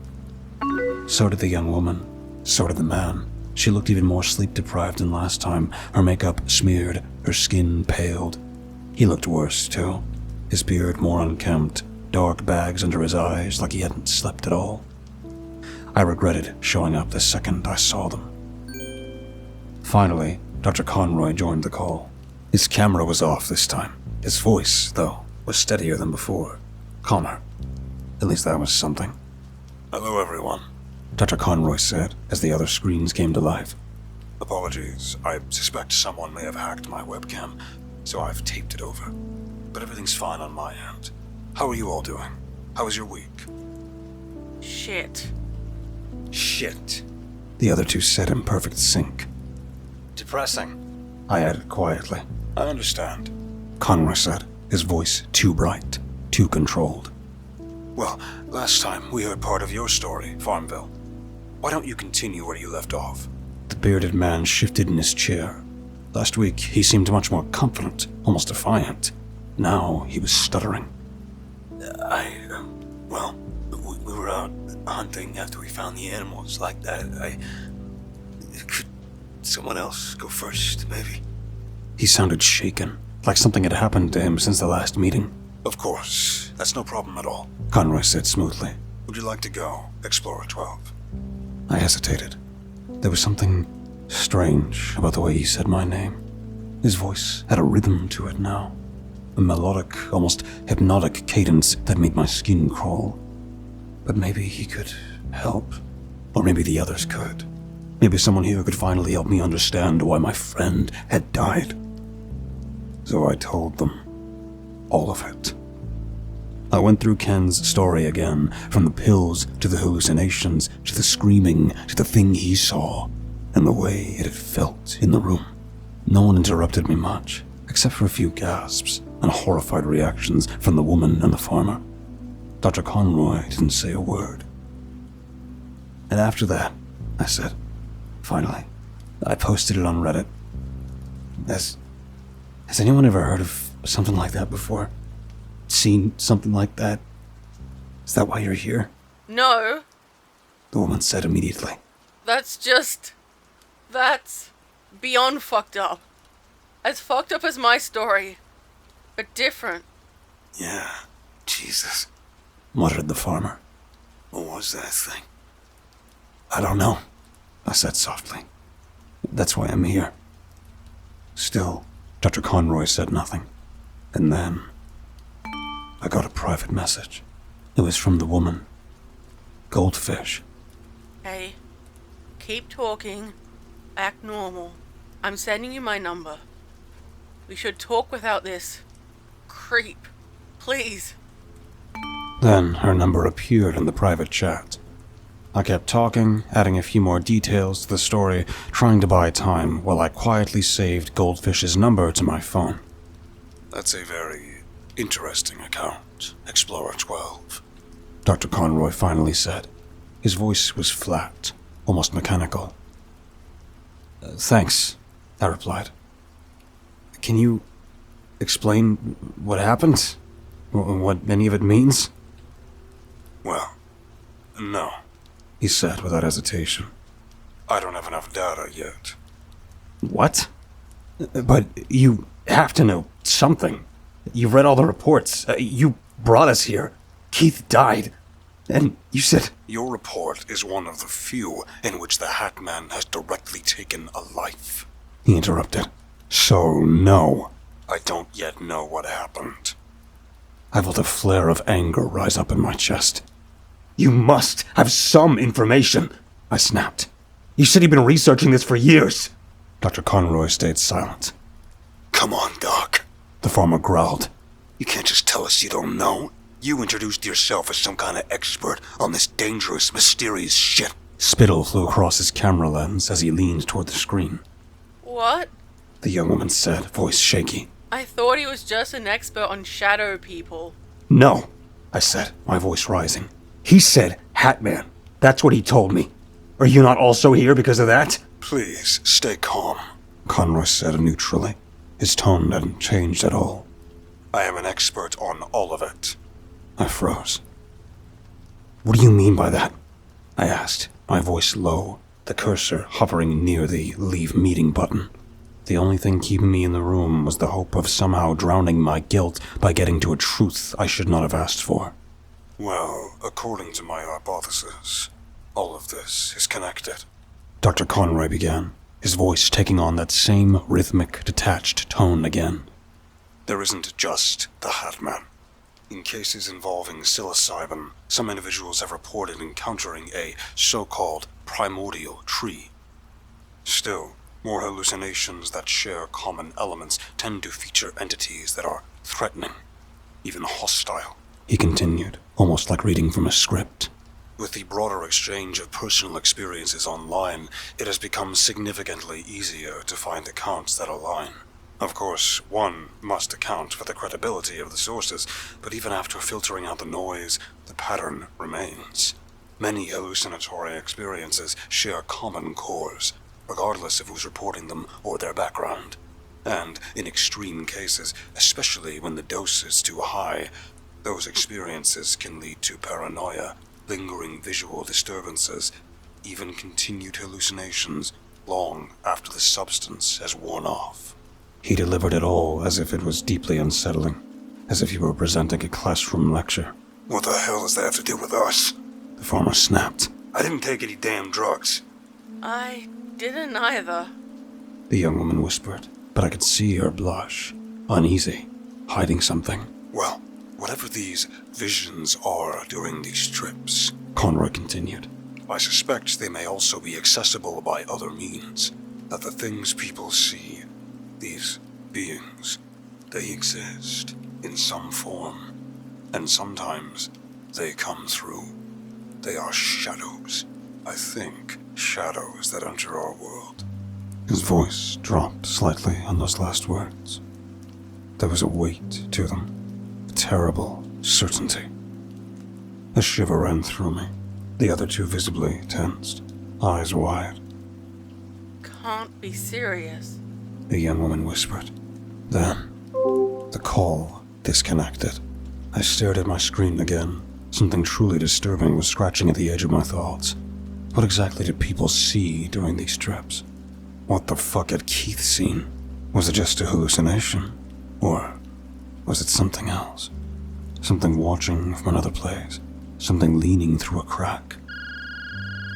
[SPEAKER 1] So did the young woman. So did the man. She looked even more sleep-deprived than last time, her makeup smeared, her skin paled. He looked worse, too. His beard more unkempt, dark bags under his eyes like he hadn't slept at all. I regretted showing up the second I saw them. Finally, Dr. Conroy joined the call. His camera was off this time. His voice, though, was steadier than before. Calmer. At least that was something.
[SPEAKER 2] Hello, everyone.
[SPEAKER 1] Dr. Conroy said as the other screens came to life.
[SPEAKER 2] Apologies. I suspect someone may have hacked my webcam, so I've taped it over. But everything's fine on my end. How are you all doing? How was your week?
[SPEAKER 3] Shit.
[SPEAKER 2] Shit.
[SPEAKER 1] The other two said in perfect sync.
[SPEAKER 2] Depressing.
[SPEAKER 1] I added quietly.
[SPEAKER 2] I understand.
[SPEAKER 1] Conroy said, his voice too bright, too controlled.
[SPEAKER 2] Well, last time we heard part of your story, Farmville. Why don't you continue where you left off?
[SPEAKER 1] The bearded man shifted in his chair. Last week, he seemed much more confident, almost defiant. Now, he was stuttering.
[SPEAKER 2] We were out hunting after we found the animals like that. Could someone else go first, maybe?
[SPEAKER 1] He sounded shaken, like something had happened to him since the last meeting.
[SPEAKER 2] Of course. That's no problem at all.
[SPEAKER 1] Conroy said smoothly.
[SPEAKER 2] Would you like to go, Explorer 12?
[SPEAKER 1] I hesitated. There was something strange about the way he said my name. His voice had a rhythm to it now. A melodic, almost hypnotic cadence that made my skin crawl. But maybe he could help. Or maybe the others could. Maybe someone here could finally help me understand why my friend had died. So I told them. All of it. I went through Ken's story again, from the pills to the hallucinations, to the screaming, to the thing he saw, and the way it had felt in the room. No one interrupted me much, except for a few gasps and horrified reactions from the woman and the farmer. Dr. Conroy didn't say a word. And after that, I said, finally, I posted it on Reddit. Has anyone ever heard of something like that before? Seen something like that? Is that why you're here?
[SPEAKER 3] No.
[SPEAKER 1] The woman said immediately.
[SPEAKER 3] That's beyond fucked up. As fucked up as my story, but different.
[SPEAKER 2] Yeah, Jesus.
[SPEAKER 1] Muttered the farmer.
[SPEAKER 2] What was that thing?
[SPEAKER 1] I don't know, I said softly. That's why I'm here. Still, Dr. Conroy said nothing. And then, I got a private message. It was from the woman. Goldfish.
[SPEAKER 3] Hey, keep talking. Act normal. I'm sending you my number. We should talk without this creep. Please.
[SPEAKER 1] Then her number appeared in the private chat. I kept talking, adding a few more details to the story, trying to buy time while I quietly saved Goldfish's number to my phone.
[SPEAKER 2] That's a very interesting account, Explorer 12.
[SPEAKER 1] Dr. Conroy finally said. His voice was flat, almost mechanical. Thanks, I replied. Can you explain what happened? What any of it means?
[SPEAKER 2] Well, no,
[SPEAKER 1] He said without hesitation.
[SPEAKER 2] I don't have enough data yet.
[SPEAKER 1] What? But you have to know something. You've read all the reports. You brought us here. Keith died. And you said...
[SPEAKER 2] Your report is one of the few in which the Hat Man has directly taken a life.
[SPEAKER 1] He interrupted. So, no.
[SPEAKER 2] I don't yet know what happened.
[SPEAKER 1] I felt a flare of anger rise up in my chest. You must have some information, I snapped. You said you've been researching this for years. Dr. Conroy stayed silent.
[SPEAKER 2] Come on, Doc.
[SPEAKER 1] The farmer growled.
[SPEAKER 2] You can't just tell us you don't know. You introduced yourself as some kind of expert on this dangerous, mysterious shit.
[SPEAKER 1] Spittle flew across his camera lens as he leaned toward the screen.
[SPEAKER 3] What?
[SPEAKER 1] The young woman said, voice shaky.
[SPEAKER 3] I thought he was just an expert on shadow people.
[SPEAKER 1] No, I said, my voice rising. He said Hat Man. That's what he told me. Are you not also here because of that?
[SPEAKER 2] Please, stay calm, Conroy said neutrally. His tone hadn't changed at all. I am an expert on all of it.
[SPEAKER 1] I froze. What do you mean by that? I asked, my voice low, the cursor hovering near the leave meeting button. The only thing keeping me in the room was the hope of somehow drowning my guilt by getting to a truth I should not have asked for.
[SPEAKER 2] Well, according to my hypothesis, all of this is connected.
[SPEAKER 1] Dr. Conroy began, his voice taking on that same rhythmic, detached tone again.
[SPEAKER 2] There isn't just the Hat Man. In cases involving psilocybin, some individuals have reported encountering a so-called primordial tree. Still, more hallucinations that share common elements tend to feature entities that are threatening, even hostile,
[SPEAKER 1] he continued, almost like reading from a script.
[SPEAKER 2] With the broader exchange of personal experiences online, it has become significantly easier to find accounts that align. Of course, one must account for the credibility of the sources, but even after filtering out the noise, the pattern remains. Many hallucinatory experiences share common cores, regardless of who's reporting them or their background. And in extreme cases, especially when the dose is too high, those experiences can lead to paranoia, lingering visual disturbances, even continued hallucinations long after the substance has worn off.
[SPEAKER 1] He delivered it all as if it was deeply unsettling, as if he were presenting a classroom lecture.
[SPEAKER 2] What the hell does that have to do with us?
[SPEAKER 1] The farmer snapped.
[SPEAKER 2] I didn't take any damn drugs.
[SPEAKER 3] I didn't either,
[SPEAKER 1] the young woman whispered, but I could see her blush, uneasy, hiding something.
[SPEAKER 2] Well, whatever these visions are during these trips,
[SPEAKER 1] Conroy continued,
[SPEAKER 2] I suspect they may also be accessible by other means. That the things people see, these beings, they exist in some form, and sometimes they come through. They are shadows. I think shadows that enter our world.
[SPEAKER 1] His voice dropped slightly on those last words. There was a weight to them, a terrible certainty. A shiver ran through me, the other two visibly tensed, eyes wide.
[SPEAKER 3] Can't be serious,
[SPEAKER 1] the young woman whispered. Then, the call disconnected. I stared at my screen again. Something truly disturbing was scratching at the edge of my thoughts. What exactly did people see during these trips? What the fuck had Keith seen? Was it just a hallucination? Or was it something else? Something watching from another place? Something leaning through a crack?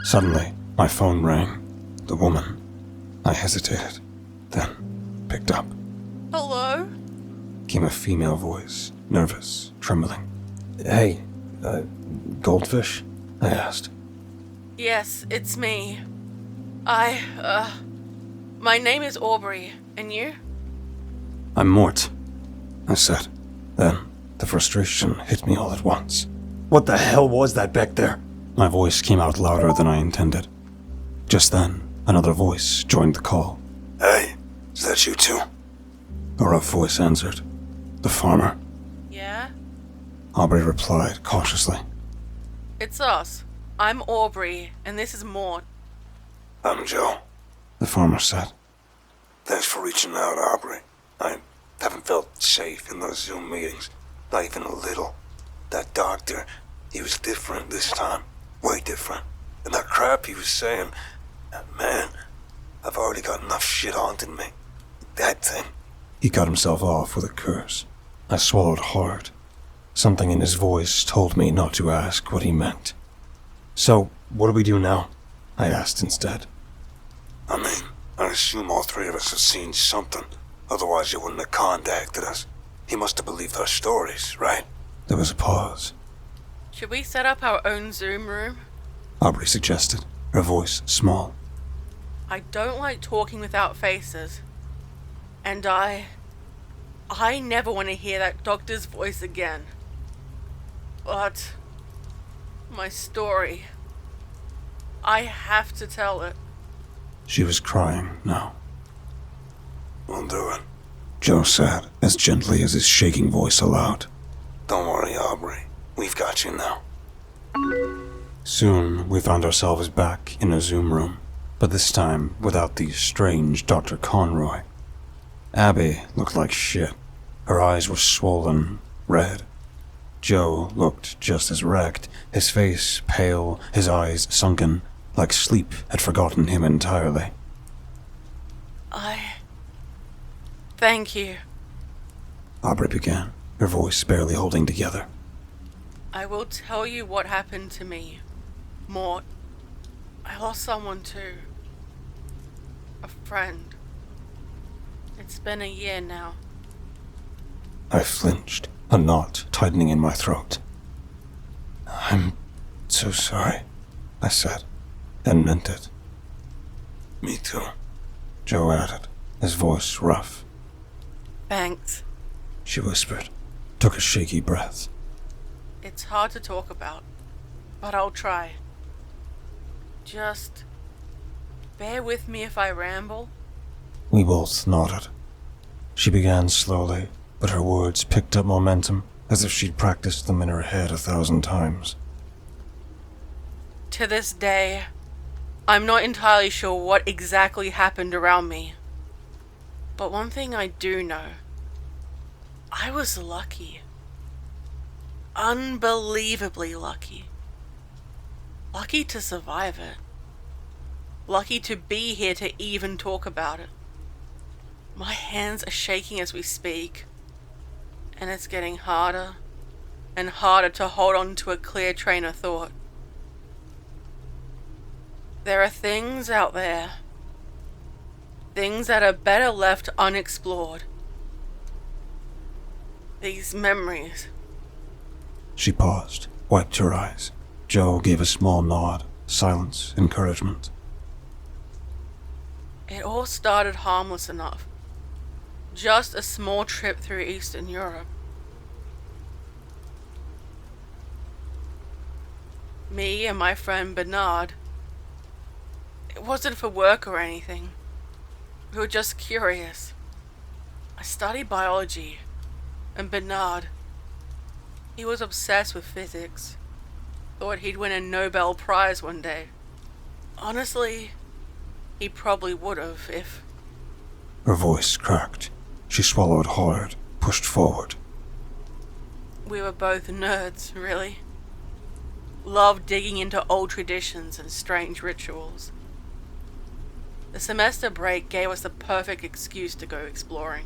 [SPEAKER 1] Suddenly, my phone rang. The woman. I hesitated, then picked up.
[SPEAKER 3] Hello?
[SPEAKER 1] Came a female voice, nervous, trembling. Hey, goldfish? I asked.
[SPEAKER 3] Yes, it's me. My name is Aubrey, and you?
[SPEAKER 1] I'm Mort, I said. Then, the frustration hit me all at once. What the hell was that back there? My voice came out louder than I intended. Just then, another voice joined the call.
[SPEAKER 2] Hey, is that you too?
[SPEAKER 1] A rough voice answered. The farmer.
[SPEAKER 3] Yeah?
[SPEAKER 1] Aubrey replied cautiously.
[SPEAKER 3] It's us. I'm Aubrey, and this is Mort.
[SPEAKER 2] I'm Joe,
[SPEAKER 1] the farmer said.
[SPEAKER 2] Thanks for reaching out, Aubrey. I haven't felt safe in those Zoom meetings. Not even a little. That doctor, he was different this time. Way different. And that crap he was saying, man, I've already got enough shit haunting me. That thing.
[SPEAKER 1] He cut himself off with a curse. I swallowed hard. Something in his voice told me not to ask what he meant. So, what do we do now? I asked instead.
[SPEAKER 2] I mean, I assume all three of us have seen something. Otherwise, he wouldn't have contacted us. He must have believed our stories, right?
[SPEAKER 1] There was a pause.
[SPEAKER 3] Should we set up our own Zoom room?
[SPEAKER 1] Aubrey suggested, her voice small.
[SPEAKER 3] I don't like talking without faces. And I never want to hear that doctor's voice again. But my story, I have to tell it.
[SPEAKER 1] She was crying now.
[SPEAKER 2] We'll do it,
[SPEAKER 1] Joe said, as gently as his shaking voice allowed.
[SPEAKER 2] Don't worry, Aubrey. We've got you now.
[SPEAKER 1] Soon, we found ourselves back in a Zoom room, but this time without the strange Dr. Conroy. Abby looked like shit. Her eyes were swollen, red. Joe looked just as wrecked, his face pale, his eyes sunken, like sleep had forgotten him entirely.
[SPEAKER 3] Thank you.
[SPEAKER 1] Aubrey began, her voice barely holding together.
[SPEAKER 3] I will tell you what happened to me. Mort, I lost someone too. A friend. It's been a year now.
[SPEAKER 1] I flinched, a knot tightening in my throat. I'm so sorry, I said, and meant it.
[SPEAKER 2] Me too.
[SPEAKER 1] Joe added, his voice rough.
[SPEAKER 3] Thanks.
[SPEAKER 1] She whispered, took a shaky breath.
[SPEAKER 3] It's hard to talk about, but I'll try. Just bear with me if I ramble.
[SPEAKER 1] We both nodded. She began slowly, but her words picked up momentum as if she'd practiced them in her head 1,000 times.
[SPEAKER 3] To this day, I'm not entirely sure what exactly happened around me. But one thing I do know, I was lucky. Unbelievably lucky. Lucky to survive it. Lucky to be here to even talk about it. My hands are shaking as we speak, and it's getting harder and harder to hold on to a clear train of thought. There are things out there. Things that are better left unexplored. These memories.
[SPEAKER 1] She paused, wiped her eyes. Joe gave a small nod, silence, encouragement.
[SPEAKER 3] It all started harmless enough. Just a small trip through Eastern Europe. Me and my friend Bernard. It wasn't for work or anything. We were just curious. I studied biology, and Bernard, he was obsessed with physics. Thought he'd win a Nobel Prize one day. Honestly, he probably would've if...
[SPEAKER 1] Her voice cracked. She swallowed hard, pushed forward.
[SPEAKER 3] We were both nerds, really. Loved digging into old traditions and strange rituals. The semester break gave us the perfect excuse to go exploring.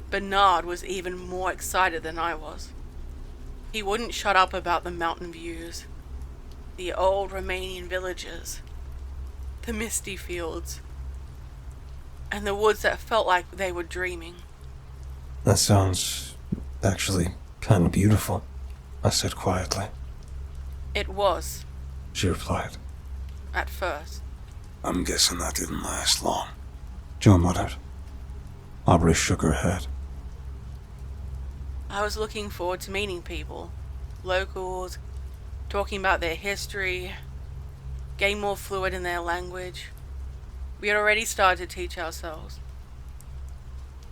[SPEAKER 3] Bernard was even more excited than I was. He wouldn't shut up about the mountain views, the old Romanian villages, the misty fields, and the woods that felt like they were dreaming.
[SPEAKER 1] That sounds actually kind of beautiful, I said quietly.
[SPEAKER 3] It was,
[SPEAKER 1] She replied.
[SPEAKER 3] at first.
[SPEAKER 2] I'm guessing that didn't last long.
[SPEAKER 1] Joe muttered. Aubrey shook her head.
[SPEAKER 3] I was looking forward to meeting people, locals, talking about their history, getting more fluent in their language. We had already started to teach ourselves.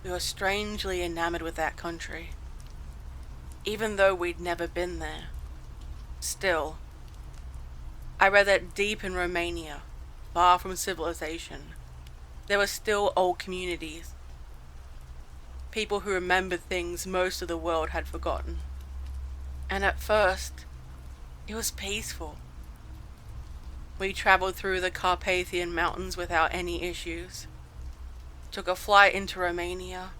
[SPEAKER 3] We were strangely enamored with that country, even though we'd never been there. Still, I read that deep in Romania, far from civilization, there were still old communities. People who remembered things most of the world had forgotten. And at first, it was peaceful. We traveled through the Carpathian Mountains without any issues. Took a flight into Romania,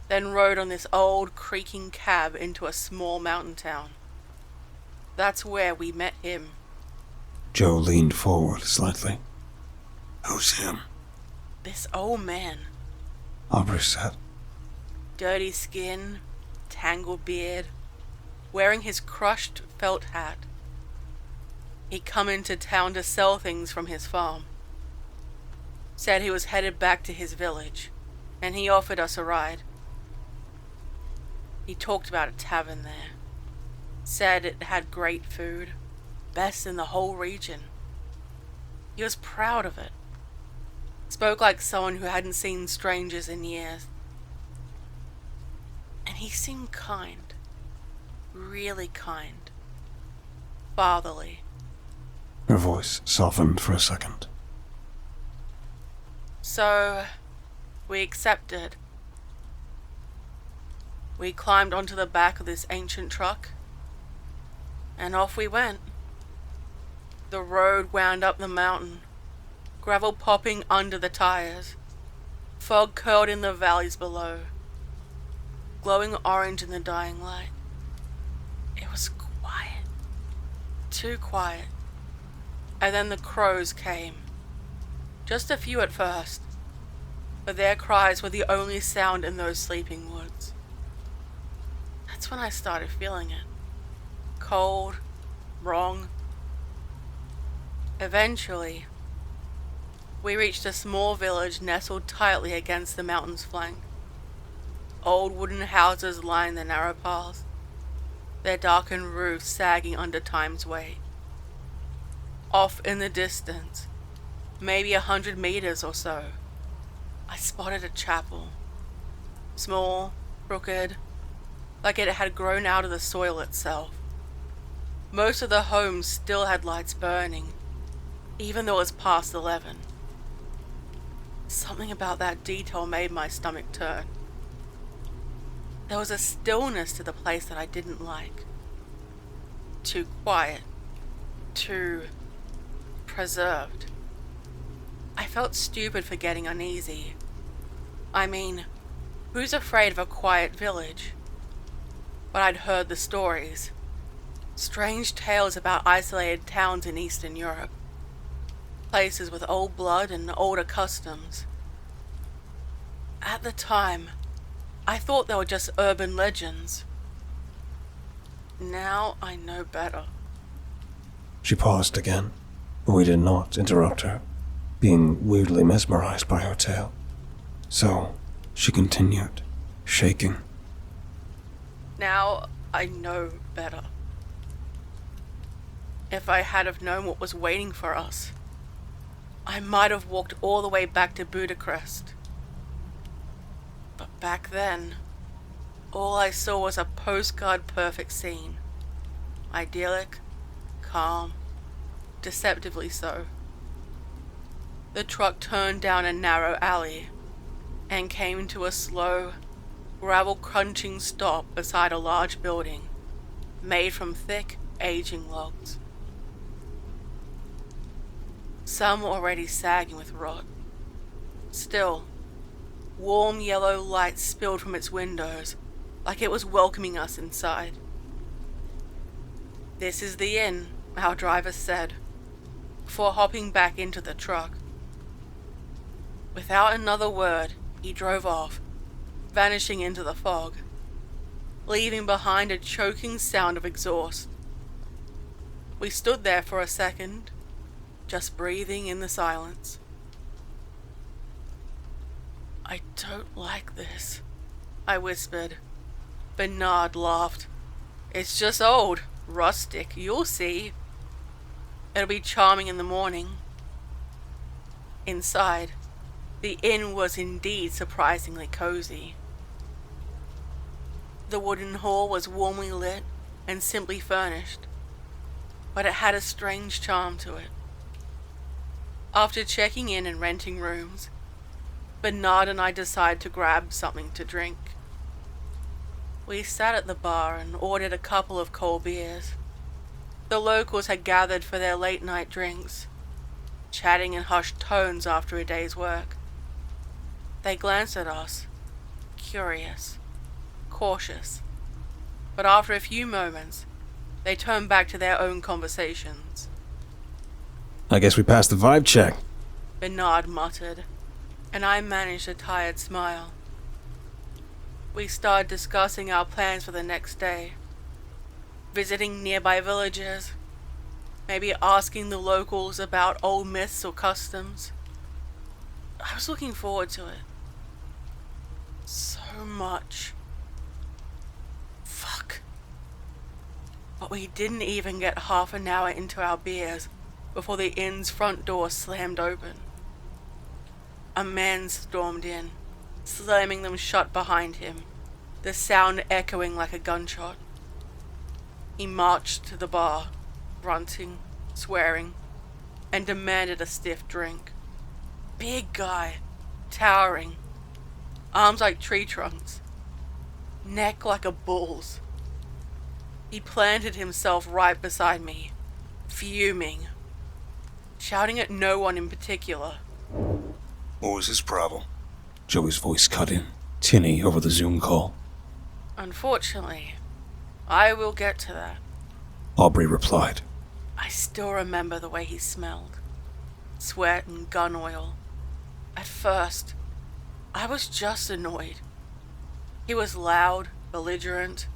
[SPEAKER 3] then rode on this old creaking cab into a small mountain town. That's where we met him.
[SPEAKER 1] Joe leaned forward slightly.
[SPEAKER 2] Who's him?
[SPEAKER 3] This old man.
[SPEAKER 1] Aubrey said.
[SPEAKER 3] Dirty skin, tangled beard, wearing his crushed felt hat. He'd come into town to sell things from his farm. Said he was headed back to his village, and he offered us a ride. He talked about a tavern there. Said it had great food, best in the whole region. He was proud of it. Spoke like someone who hadn't seen strangers in years. And he seemed kind. Really kind. fatherly.
[SPEAKER 1] Her voice softened for a second.
[SPEAKER 3] So, we accepted. We climbed onto the back of this ancient truck, and off we went. The road wound up the mountain, gravel popping under the tires, fog curled in the valleys below, glowing orange in the dying light. It was quiet, too quiet. And then the crows came. Just a few at first, but their cries were the only sound in those sleeping woods. That's when I started feeling it. Cold, wrong. Eventually, we reached a small village nestled tightly against the mountain's flank. Old wooden houses lined the narrow paths, their darkened roofs sagging under time's weight. Off in the distance, maybe 100 meters or so, I spotted a chapel. Small, crooked, like it had grown out of the soil itself. Most of the homes still had lights burning, even though it was past 11. Something about that detail made my stomach turn. There was a stillness to the place that I didn't like. Too quiet. Too preserved. I felt stupid for getting uneasy. I mean, who's afraid of a quiet village? But I'd heard the stories. Strange tales about isolated towns in Eastern Europe. Places with old blood and older customs. At the time, I thought they were just urban legends. Now I know better.
[SPEAKER 1] She paused again, but we did not interrupt her, being weirdly mesmerized by her tale. So, she continued, shaking.
[SPEAKER 3] Now I know better. If I had have known what was waiting for us, I might have walked all the way back to Budapest. But back then, all I saw was a postcard-perfect scene. Idyllic, calm, deceptively so. The truck turned down a narrow alley and came to a slow, gravel-crunching stop beside a large building made from thick, aging logs. Some were already sagging with rot. Still, warm yellow light spilled from its windows like it was welcoming us inside. "This is the inn," our driver said, before hopping back into the truck. Without another word, he drove off, vanishing into the fog, leaving behind a choking sound of exhaust. We stood there for a second, just breathing in the silence. "I don't like this," I whispered. Bernard laughed. "It's just old, rustic, you'll see. It'll be charming in the morning." Inside, the inn was indeed surprisingly cozy. The wooden hall was warmly lit and simply furnished, but it had a strange charm to it. After checking in and renting rooms, Bernard and I decided to grab something to drink. We sat at the bar and ordered a couple of cold beers. The locals had gathered for their late-night drinks, chatting in hushed tones after a day's work. They glanced at us, curious, cautious, but after a few moments, they turned back to their own conversations.
[SPEAKER 1] I guess we passed the vibe check.
[SPEAKER 3] Bernard muttered, and I managed a tired smile. We started discussing our plans for the next day. Visiting nearby villages, maybe asking the locals about old myths or customs. I was looking forward to it. So much. Fuck. But we didn't even get half an hour into our beers before the inn's front door slammed open. A man stormed in, slamming them shut behind him, the sound echoing like a gunshot. He marched to the bar, grunting, swearing, and demanded a stiff drink. Big guy, towering, arms like tree trunks, neck like a bull's. He planted himself right beside me, fuming, shouting at no one in particular.
[SPEAKER 1] What was his problem? Joey's voice cut in, tinny over the Zoom call.
[SPEAKER 3] Unfortunately, I will get to that.
[SPEAKER 1] Aubrey replied.
[SPEAKER 3] I still remember the way he smelled. Sweat and gun oil. At first, I was just annoyed. He was loud, belligerent.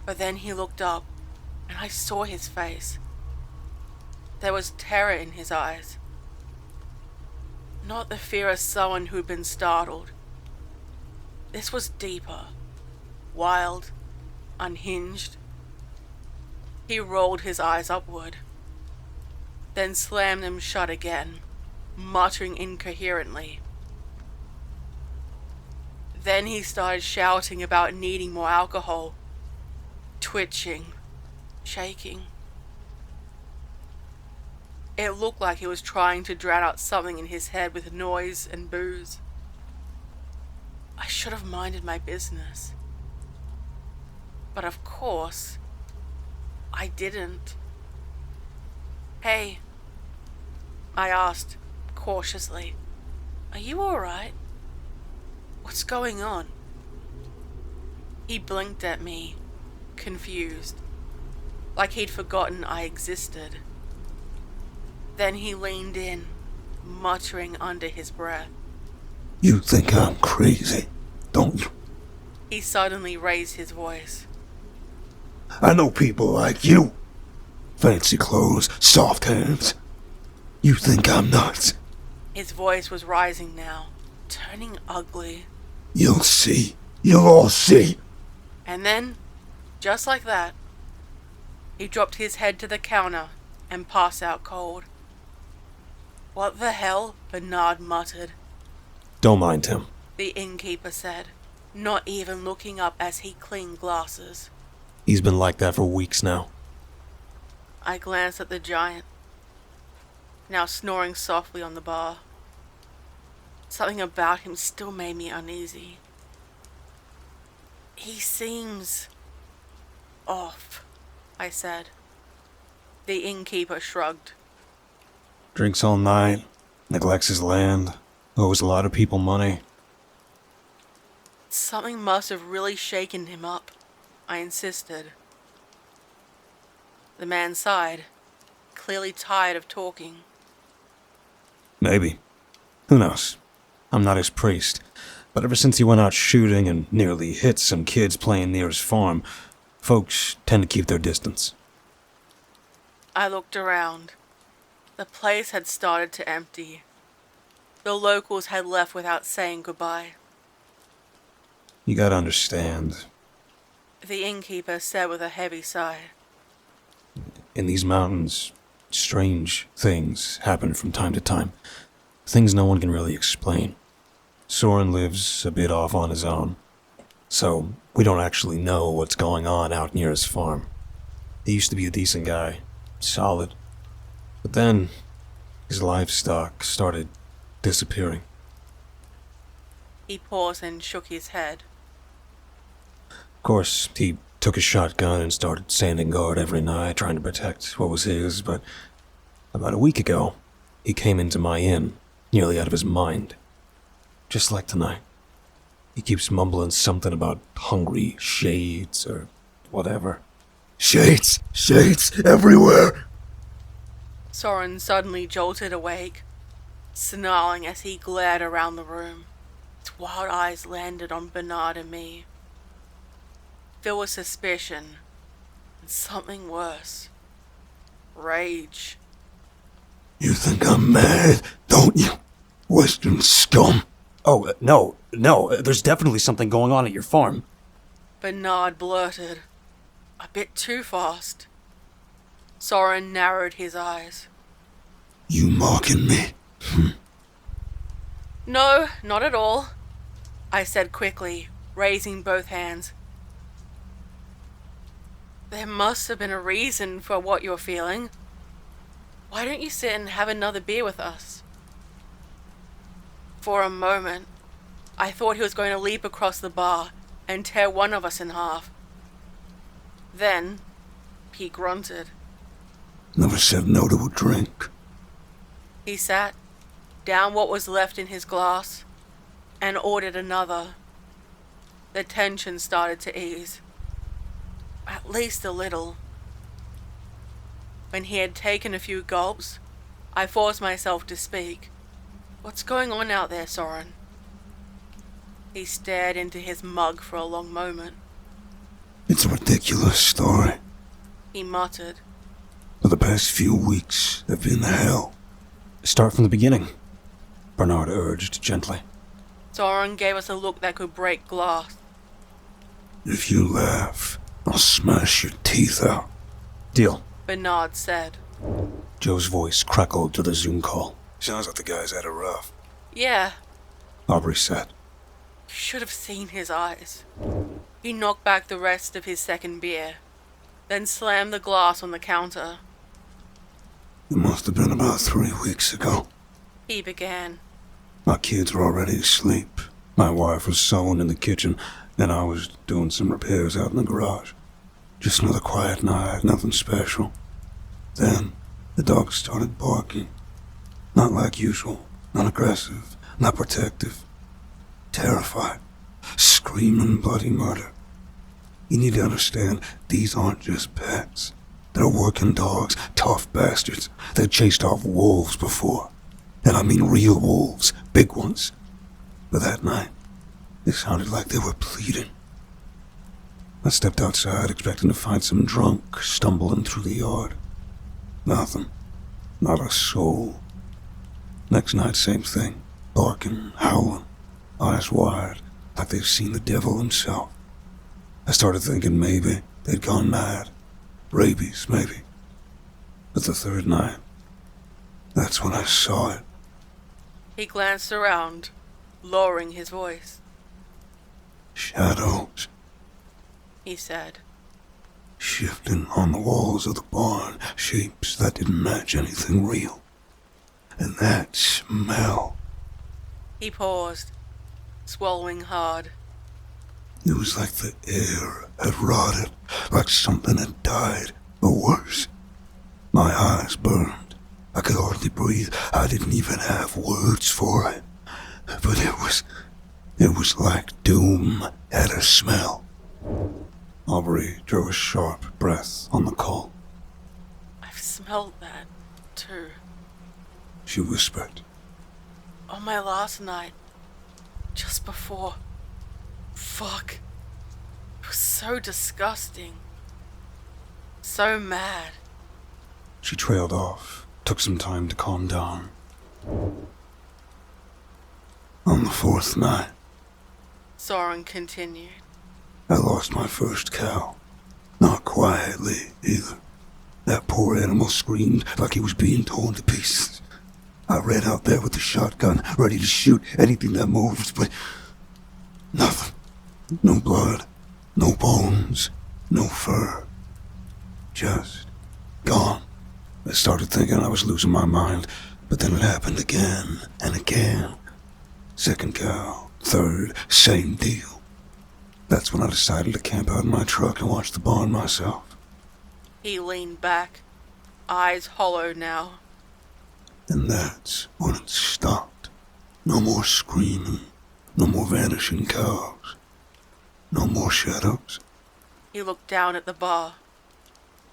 [SPEAKER 3] But then he looked up, and I saw his face. There was terror in his eyes. Not the fear of someone who'd been startled. This was deeper, wild, unhinged. He rolled his eyes upward, then slammed them shut again, muttering incoherently. Then he started shouting about needing more alcohol, twitching, shaking. It looked like he was trying to drown out something in his head with noise and booze. I should have minded my business. But of course, I didn't. Hey, I asked, cautiously, are you alright? What's going on? He blinked at me, confused, like he'd forgotten I existed. Then he leaned in, muttering under his breath.
[SPEAKER 2] You think I'm crazy, don't you?
[SPEAKER 3] He suddenly raised his voice.
[SPEAKER 2] I know people like you. Fancy clothes, soft hands. You think I'm nuts?
[SPEAKER 3] His voice was rising now, turning ugly.
[SPEAKER 2] You'll see. You'll all see.
[SPEAKER 3] And then, just like that, he dropped his head to the counter and passed out cold. What the hell? Bernard muttered.
[SPEAKER 1] Don't mind him,
[SPEAKER 3] The innkeeper said, not even looking up as he cleaned glasses.
[SPEAKER 1] He's been like that for weeks now.
[SPEAKER 3] I glanced at the giant, now snoring softly on the bar. Something about him still made me uneasy. He seems off, I said. The innkeeper shrugged.
[SPEAKER 1] Drinks all night, neglects his land, owes a lot of people money.
[SPEAKER 3] Something must have really shaken him up, I insisted. The man sighed, clearly tired of talking.
[SPEAKER 1] Maybe. Who knows? I'm not his priest, but ever since he went out shooting and nearly hit some kids playing near his farm, folks tend to keep their distance.
[SPEAKER 3] I looked around. The place had started to empty. The locals had left without saying goodbye.
[SPEAKER 1] You gotta understand,
[SPEAKER 3] The innkeeper said with a heavy sigh.
[SPEAKER 1] in these mountains, strange things happen from time to time. Things no one can really explain. Soren lives a bit off on his own, so we don't actually know what's going on out near his farm. He used to be a decent guy, solid. But then, his livestock started disappearing.
[SPEAKER 3] He paused and shook his head.
[SPEAKER 1] Of course, he took a shotgun and started standing guard every night, trying to protect what was his, but about a week ago, he came into my inn, nearly out of his mind. Just like tonight. He keeps mumbling something about hungry shades or whatever.
[SPEAKER 2] Shades! Shades everywhere!
[SPEAKER 3] Soren suddenly jolted awake, snarling as he glared around the room. His wild eyes landed on Bernard and me. Filled with suspicion, and something worse. Rage.
[SPEAKER 2] You think I'm mad, don't you? Western scum.
[SPEAKER 1] Oh, no, there's definitely something going on at your farm.
[SPEAKER 3] Bernard blurted, a bit too fast. Soren narrowed his eyes.
[SPEAKER 2] You mocking me?
[SPEAKER 3] No, not at all, I said quickly, raising both hands. There must have been a reason for what you're feeling. Why don't you sit and have another beer with us? For a moment, I thought he was going to leap across the bar and tear one of us in half. Then, he grunted.
[SPEAKER 2] Never said no to a drink.
[SPEAKER 3] He sat down what was left in his glass and ordered another. The tension started to ease. At least a little. When he had taken a few gulps, I forced myself to speak. What's going on out there, Soren? He stared into his mug for a long moment.
[SPEAKER 2] It's a ridiculous story.
[SPEAKER 3] He muttered.
[SPEAKER 2] For the past few weeks have been hell.
[SPEAKER 1] Start from the beginning, Bernard urged gently.
[SPEAKER 3] Soren gave us a look that could break glass.
[SPEAKER 2] If you laugh, I'll smash your teeth out.
[SPEAKER 1] Deal,
[SPEAKER 3] Bernard said.
[SPEAKER 1] Joe's voice crackled to the Zoom call.
[SPEAKER 2] Sounds like the guy's had it rough.
[SPEAKER 3] Yeah,
[SPEAKER 1] Aubrey said.
[SPEAKER 3] you should have seen his eyes. He knocked back the rest of his second beer, then slammed the glass on the counter.
[SPEAKER 2] It must have been about 3 weeks ago.
[SPEAKER 3] He began.
[SPEAKER 2] My kids were already asleep. My wife was sewing in the kitchen, and I was doing some repairs out in the garage. Just another quiet night, nothing special. Then, the dog started barking. Not like usual, not aggressive, not protective. Terrified, screaming bloody murder. You need to understand, these aren't just pets. They're working dogs, tough bastards. They've chased off wolves before. And I mean real wolves, big ones. But that night, it sounded like they were pleading. I stepped outside expecting to find some drunk stumbling through the yard. Nothing. Not a soul. Next night, same thing. Barking, howling, eyes wide, like they've seen the devil himself. I started thinking maybe they'd gone mad. Rabies, maybe. But the third night, that's when I saw it.
[SPEAKER 3] He glanced around, lowering his voice.
[SPEAKER 2] Shadows,
[SPEAKER 3] He said.
[SPEAKER 2] shifting on the walls of the barn, shapes that didn't match anything real. And that smell,
[SPEAKER 3] He paused, swallowing hard.
[SPEAKER 2] it was like the air had rotted, like something had died, or worse. My eyes burned. I could hardly breathe. I didn't even have words for it. But it was like doom had a smell. Aubrey drew a sharp breath on the call.
[SPEAKER 3] I've smelled that, too.
[SPEAKER 2] She whispered.
[SPEAKER 3] On my last night, just before. Fuck. It was so disgusting. So mad.
[SPEAKER 1] She trailed off, took some time to calm down.
[SPEAKER 2] On the fourth night,
[SPEAKER 3] Soren continued.
[SPEAKER 2] I lost my first cow. Not quietly, either. That poor animal screamed like he was being torn to pieces. I ran out there with the shotgun, ready to shoot anything that moved, but nothing. No blood, no bones, no fur. Just gone. I started thinking I was losing my mind, but then it happened again and again. Second cow, third, same deal. That's when I decided to camp out in my truck and watch the barn myself.
[SPEAKER 3] He leaned back, eyes hollow now.
[SPEAKER 2] And that's when it stopped. No more screaming, no more vanishing cows, no more shadows.
[SPEAKER 3] He looked down at the bar.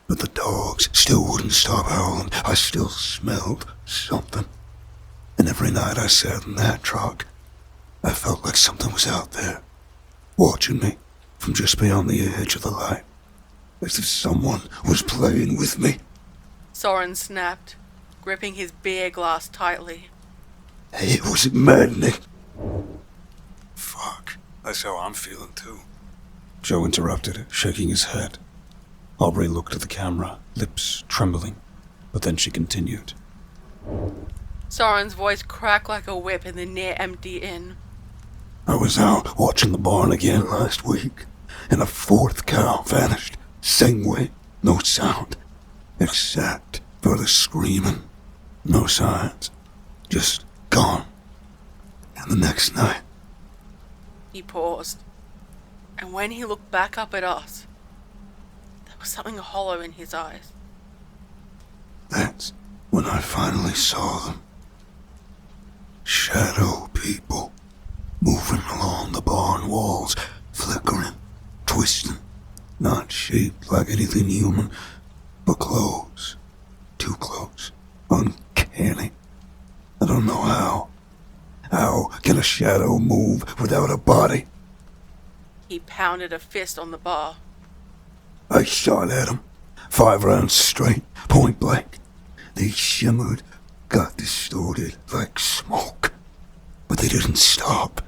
[SPEAKER 2] But the dogs still wouldn't stop howling. I still smelled something. And every night I sat in that truck, I felt like something was out there, watching me from just beyond the edge of the light, as if someone was playing with me.
[SPEAKER 3] Soren snapped, gripping his beer glass tightly.
[SPEAKER 2] It was maddening. Fuck, that's how I'm feeling too.
[SPEAKER 1] Joe interrupted, shaking his head. Aubrey looked at the camera, lips trembling, but then she continued.
[SPEAKER 3] Soren's voice cracked like a whip in the near-empty inn.
[SPEAKER 2] I was out watching the barn again last week, and a fourth cow vanished, Same way, no sound, except for the screaming. No signs, just gone. And the next night,
[SPEAKER 3] He paused, and when he looked back up at us, there was something hollow in his eyes.
[SPEAKER 2] that's when I finally saw them. Shadow people, moving along the barn walls, flickering, twisting, not shaped like anything human, but close, too close, uncanny. I don't know how. How can a shadow move without a body?
[SPEAKER 3] He pounded a fist on the bar.
[SPEAKER 2] I shot at him, 5 rounds straight, point blank. They shimmered, got distorted like smoke. But they didn't stop.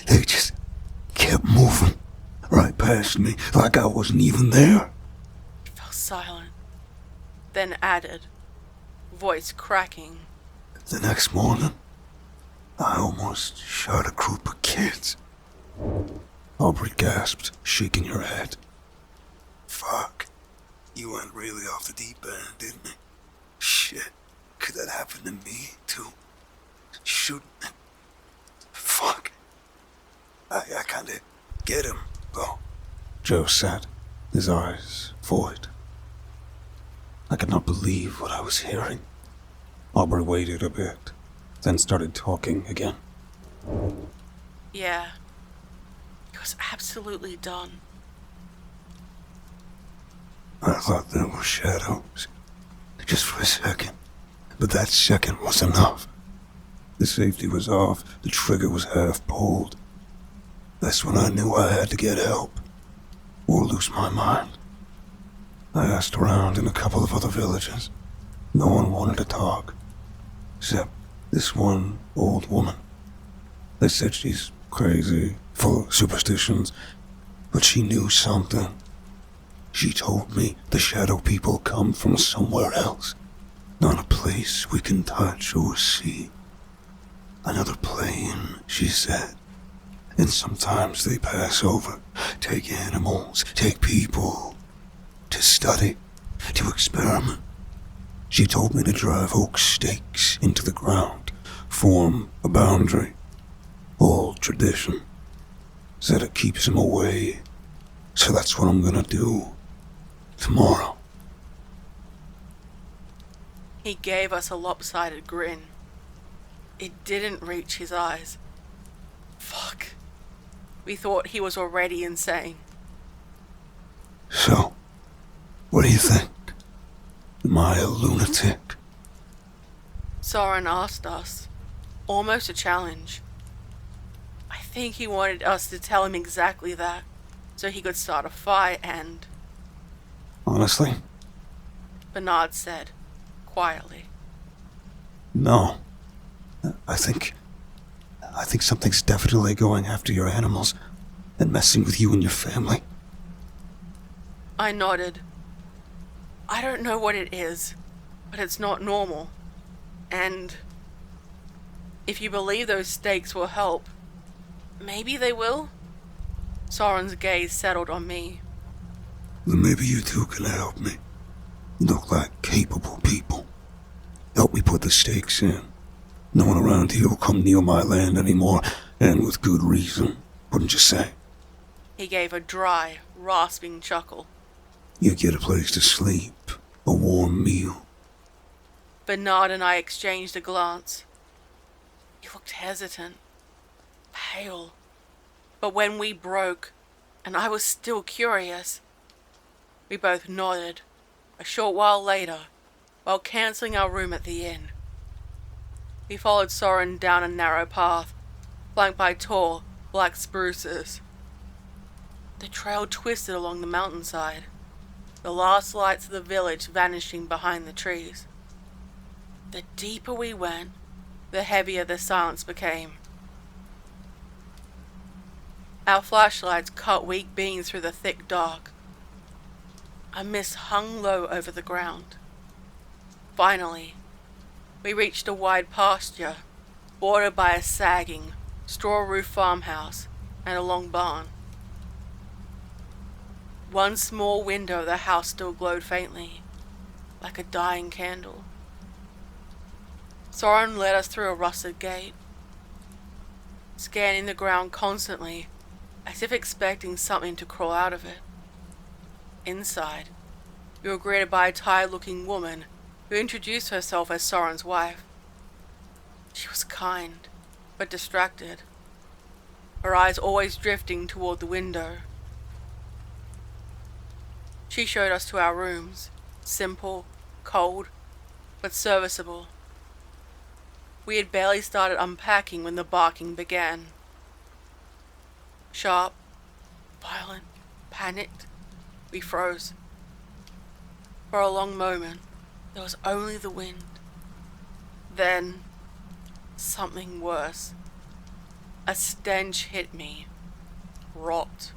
[SPEAKER 2] They just kept moving, right past me, like I wasn't even there.
[SPEAKER 3] He fell silent, then added, voice cracking.
[SPEAKER 2] The next morning, I almost shot a group of kids. Aubrey gasped, shaking her head. Fuck. You went really off the deep end, didn't you? Shit. Could that happen to me, too? Shouldn't it? Fuck. I kinda get him, though.
[SPEAKER 1] Joe sat, his eyes void. I could not believe what I was hearing. Aubrey waited a bit, then started talking again.
[SPEAKER 3] Yeah, it was absolutely done.
[SPEAKER 2] I thought there were shadows, just for a second. But that second was enough. The safety was off, the trigger was half pulled. That's when I knew I had to get help, or lose my mind. I asked around in a couple of other villages. No one wanted to talk, except this one old woman. They said she's crazy, full of superstitions, but she knew something. She told me the shadow people come from somewhere else, not a place we can touch or see. Another plane, she said. And sometimes they pass over, take animals, take people, to study, to experiment. She told me to drive oak stakes into the ground, form a boundary. Old tradition. Said it keeps him away, so that's what I'm gonna do. Tomorrow.
[SPEAKER 3] He gave us a lopsided grin. It didn't reach his eyes. Fuck. We thought he was already insane.
[SPEAKER 2] So, what do you think? Am I a lunatic?
[SPEAKER 3] Soren asked us, almost a challenge. I think he wanted us to tell him exactly that, so he could start a fight and...
[SPEAKER 1] Honestly,
[SPEAKER 3] Bernard said, quietly.
[SPEAKER 2] No. I think something's definitely going after your animals and messing with you and your family.
[SPEAKER 3] I nodded. I don't know what it is, but it's not normal. And if you believe those stakes will help, maybe they will? Soren's gaze settled on me.
[SPEAKER 2] Then maybe you two can help me. You look like capable people. Help me put the stakes in. No one around here will come near my land anymore, and with good reason, wouldn't you say?
[SPEAKER 3] He gave a dry, rasping chuckle.
[SPEAKER 2] You get a place to sleep, a warm meal.
[SPEAKER 3] Bernard and I exchanged a glance. He looked hesitant, pale. But when we broke, and I was still curious, we both nodded a short while later while cancelling our room at the inn. We followed Soren down a narrow path, flanked by tall, black spruces. The trail twisted along the mountainside, the last lights of the village vanishing behind the trees. The deeper we went, the heavier the silence became. Our flashlights cut weak beams through the thick dark. A mist hung low over the ground. Finally, we reached a wide pasture, bordered by a sagging, straw-roofed farmhouse and a long barn. One small window of the house still glowed faintly, like a dying candle. Soren led us through a rusted gate, scanning the ground constantly, as if expecting something to crawl out of it. Inside, we were greeted by a tired-looking woman who introduced herself as Soren's wife. She was kind, but distracted, her eyes always drifting toward the window. She showed us to our rooms, simple, cold, but serviceable. We had barely started unpacking when the barking began. Sharp, violent, panicked, we froze. For a long moment, there was only the wind. Then, something worse. A stench hit me. Rot.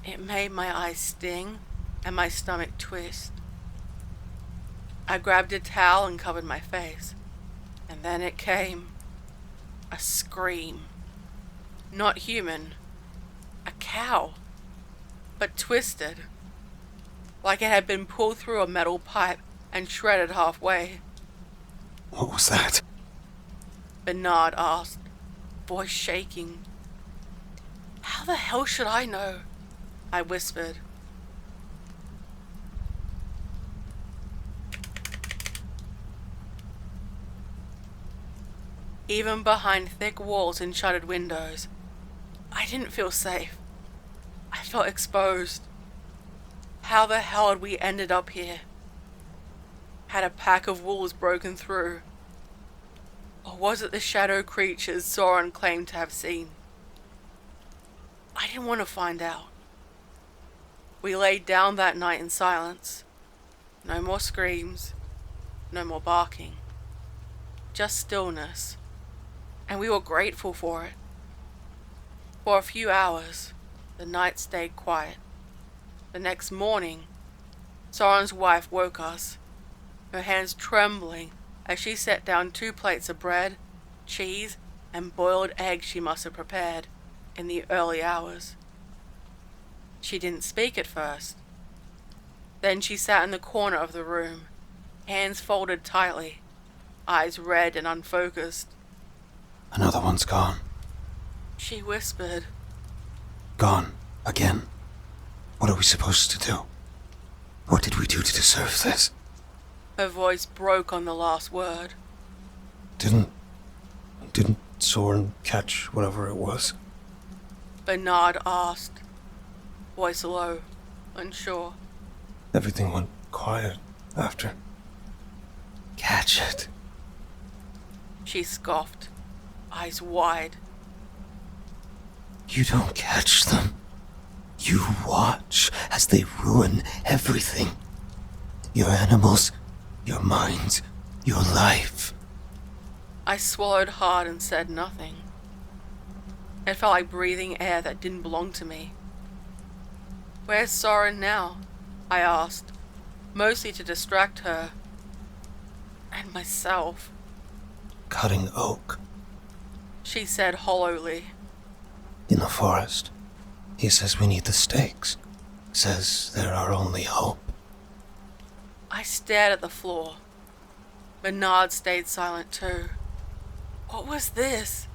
[SPEAKER 3] It made my eyes sting and my stomach twist. I grabbed a towel and covered my face. And then it came. A scream. Not human. A cow. But twisted. Like it had been pulled through a metal pipe and shredded halfway.
[SPEAKER 1] What was that?
[SPEAKER 3] Bernard asked, voice shaking. How the hell should I know? I whispered. Even behind thick walls and shuttered windows, I didn't feel safe. I felt exposed. How the hell had we ended up here? Had a pack of wolves broken through? Or was it the shadow creatures Soren claimed to have seen? I didn't want to find out. We laid down that night in silence. No more screams, no more barking. Just stillness. And we were grateful for it. For a few hours, the night stayed quiet. The next morning, Soren's wife woke us, her hands trembling as she set down 2 plates of bread, cheese, and boiled eggs she must have prepared in the early hours. She didn't speak at first. Then she sat in the corner of the room, hands folded tightly, eyes red and unfocused.
[SPEAKER 1] Another one's gone.
[SPEAKER 3] She whispered.
[SPEAKER 1] Gone. Again. What are we supposed to do? What did we do to deserve this?
[SPEAKER 3] Her voice broke on the last word.
[SPEAKER 1] Didn't Soren catch whatever it was?
[SPEAKER 3] Bernard asked, voice low, unsure.
[SPEAKER 1] Everything went quiet after. Catch it.
[SPEAKER 3] She scoffed, eyes wide.
[SPEAKER 1] You don't catch them. You watch as they ruin everything. Your animals, your mind, your life.
[SPEAKER 3] I swallowed hard and said nothing. It felt like breathing air that didn't belong to me. Where's Soren now? I asked, mostly to distract her. And myself.
[SPEAKER 1] Cutting oak.
[SPEAKER 3] She said hollowly.
[SPEAKER 1] In the forest. He says we need the stakes. Says they're our only hope.
[SPEAKER 3] I stared at the floor. Bernard stayed silent too. What was this?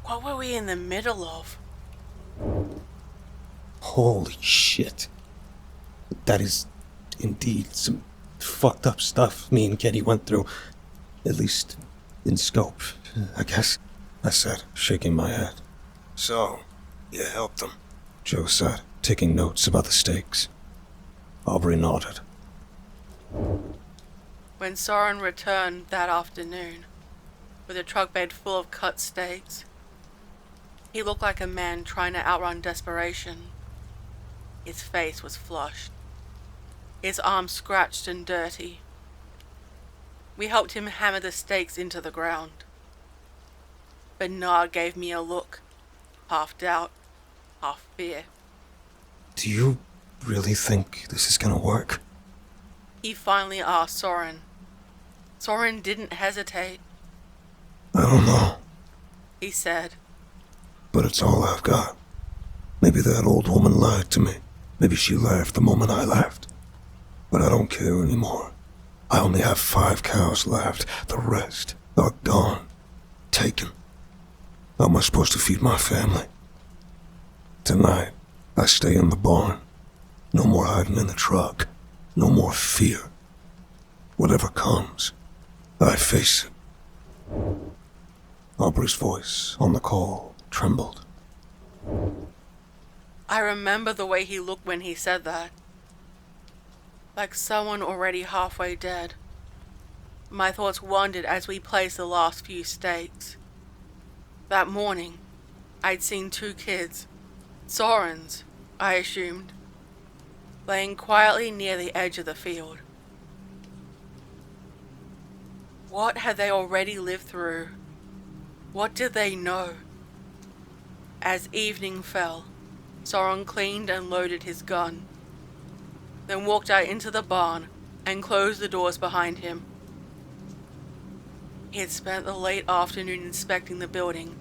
[SPEAKER 3] What were we in the middle of?
[SPEAKER 1] Holy shit. That is indeed some fucked up stuff me and Kitty went through. At least in scope, I guess. I said, shaking my head.
[SPEAKER 2] So, you helped them?
[SPEAKER 1] Joe said, taking notes about the stakes. Aubrey nodded.
[SPEAKER 3] When Soren returned that afternoon, with a truck bed full of cut steaks, he looked like a man trying to outrun desperation. His face was flushed, his arms scratched and dirty. We helped him hammer the stakes into the ground. Bernard gave me a look, half doubt, half fear.
[SPEAKER 1] Do you really think this is gonna work?
[SPEAKER 3] He finally asked Soren. Soren didn't hesitate.
[SPEAKER 1] I don't know,
[SPEAKER 3] He said.
[SPEAKER 1] but it's all I've got.
[SPEAKER 2] Maybe that old woman lied to me. Maybe she laughed the moment I left. But I don't care anymore. I only have 5 cows left. The rest are gone. Taken. How am I supposed to feed my family? Tonight, I stay in the barn. No more hiding in the truck. No more fear. Whatever comes, I face it. Aubrey's voice on the call trembled.
[SPEAKER 3] I remember the way he looked when he said that. Like someone already halfway dead. My thoughts wandered as we placed the last few stakes. That morning, I'd seen 2 kids, Sorens, I assumed, laying quietly near the edge of the field. What had they already lived through? What did they know? As evening fell, Soren cleaned and loaded his gun, then walked out into the barn and closed the doors behind him. He had spent the late afternoon inspecting the building,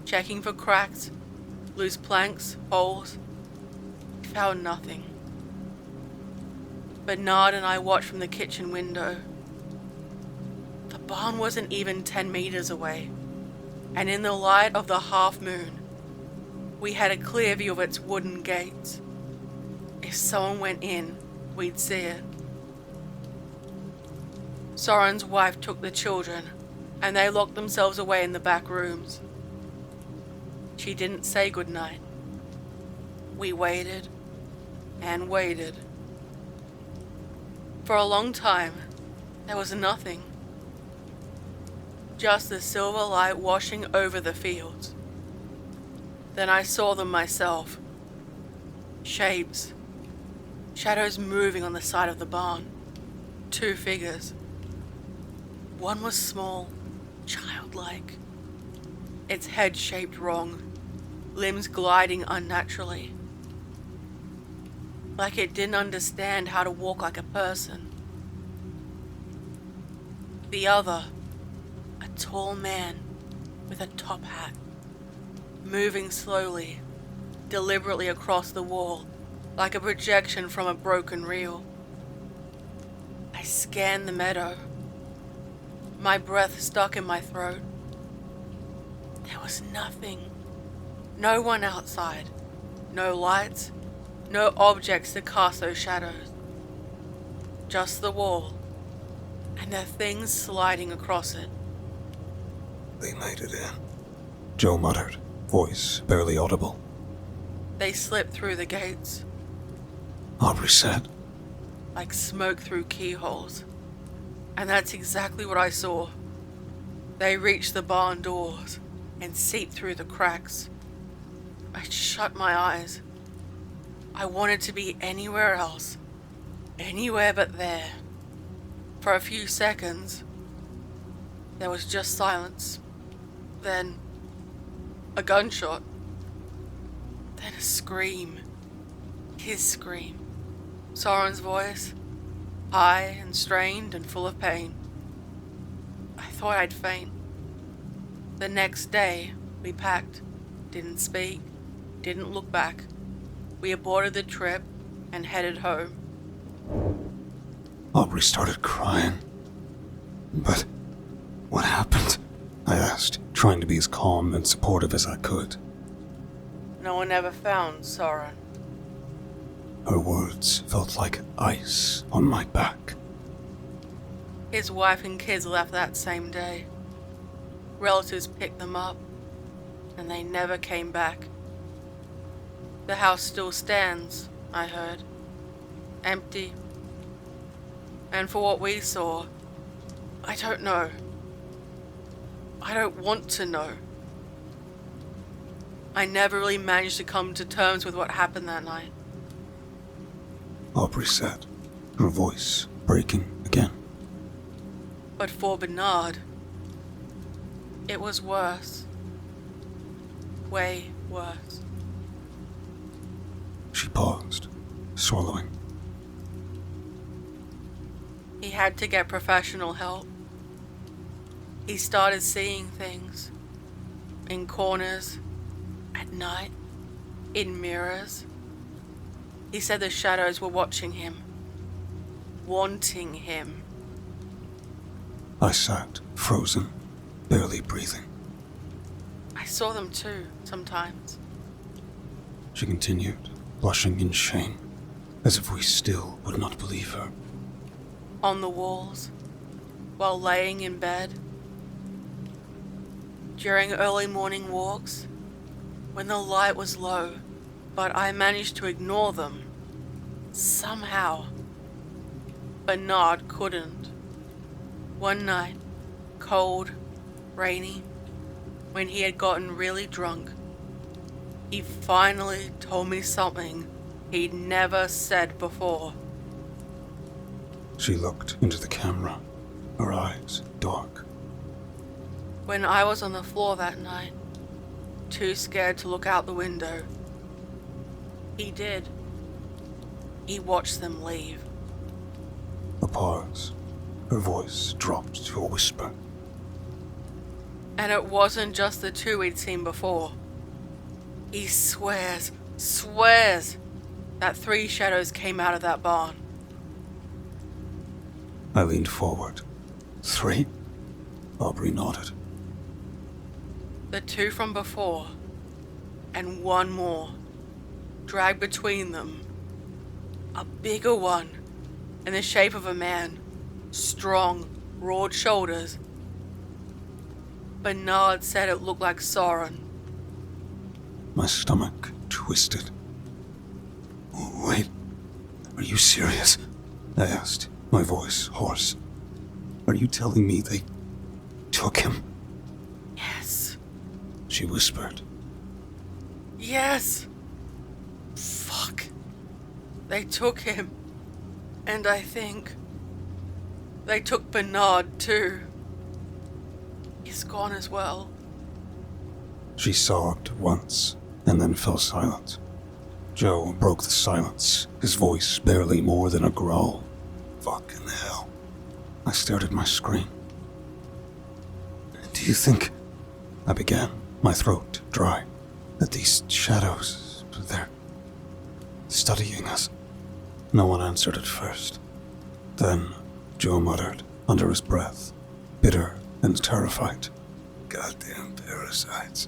[SPEAKER 3] checking for cracks, loose planks, holes. He found nothing. Bernard and I watched from the kitchen window. The barn wasn't even 10 meters away, and in the light of the half moon, we had a clear view of its wooden gates. If someone went in, we'd see it. Soren's wife took the children, and they locked themselves away in the back rooms. She didn't say goodnight. We waited and waited. For a long time, there was nothing. Just the silver light washing over the fields. Then I saw them myself. Shapes. Shadows moving on the side of the barn. 2 figures. One was small, childlike. Its head shaped wrong, limbs gliding unnaturally. Like it didn't understand how to walk like a person. The other, a tall man with a top hat, moving slowly, deliberately across the wall, like a projection from a broken reel. I scanned the meadow, my breath stuck in my throat. There was nothing. No one outside. No lights. No objects to cast those shadows. Just the wall, and the things sliding across it.
[SPEAKER 2] They made it in.
[SPEAKER 1] Joe muttered, voice barely audible.
[SPEAKER 3] They slipped through the gates,
[SPEAKER 1] Aubrey said.
[SPEAKER 3] like smoke through keyholes. And that's exactly what I saw. They reached the barn doors and seeped through the cracks. I shut my eyes. I wanted to be anywhere else. Anywhere but there. For a few seconds, there was just silence. Then, a gunshot. Then a scream. His scream. Soren's voice. High and strained and full of pain. I thought I'd faint. The next day, we packed. Didn't speak. Didn't look back. We aborted the trip and headed home.
[SPEAKER 1] Aubrey started crying. But what happened? I asked, trying to be as calm and supportive as I could.
[SPEAKER 3] No one ever found Soren.
[SPEAKER 1] Her words felt like ice on my back.
[SPEAKER 3] His wife and kids left that same day. Relatives picked them up, and they never came back. The house still stands, I heard. Empty. And for what we saw, I don't know. I don't want to know. I never really managed to come to terms with what happened that night.
[SPEAKER 1] Aubrey said, her voice breaking again.
[SPEAKER 3] But for Bernard, it was worse. Way worse.
[SPEAKER 1] She paused, swallowing.
[SPEAKER 3] He had to get professional help. He started seeing things. In corners. At night. In mirrors. He said the shadows were watching him. Wanting him.
[SPEAKER 1] I sat, frozen, barely breathing.
[SPEAKER 3] I saw them too, sometimes.
[SPEAKER 1] She continued, blushing in shame, as if we still would not believe her.
[SPEAKER 3] On the walls, while laying in bed. During early morning walks, when the light was low, but I managed to ignore them. Somehow. Bernard couldn't. One night, cold, rainy, when he had gotten really drunk, he finally told me something he'd never said before.
[SPEAKER 1] She looked into the camera, her eyes dark.
[SPEAKER 3] When I was on the floor that night, too scared to look out the window, he did. He watched them leave.
[SPEAKER 1] A pause. Her voice dropped to a whisper.
[SPEAKER 3] And it wasn't just the two we'd seen before. He swears that 3 shadows came out of that barn.
[SPEAKER 1] I leaned forward. 3? Aubrey nodded.
[SPEAKER 3] The 2 from before, and 1 more, dragged between them. A bigger one, in the shape of a man, strong, broad shoulders. Bernard said it looked like Soren.
[SPEAKER 1] My stomach twisted. Wait, are you serious? I asked, my voice hoarse. Are you telling me they took him?
[SPEAKER 3] Yes.
[SPEAKER 1] She whispered.
[SPEAKER 3] Yes. Fuck. They took him. And I think they took Bernard too. He's gone as well.
[SPEAKER 1] She sobbed once and then fell silent. Joe broke the silence, his voice barely more than a growl. Fucking hell. I stared at my screen. Do you think, I began, my throat dry, that these shadows, they're studying us? No one answered at first. Then Joe muttered under his breath, bitter and terrified. Goddamn parasites.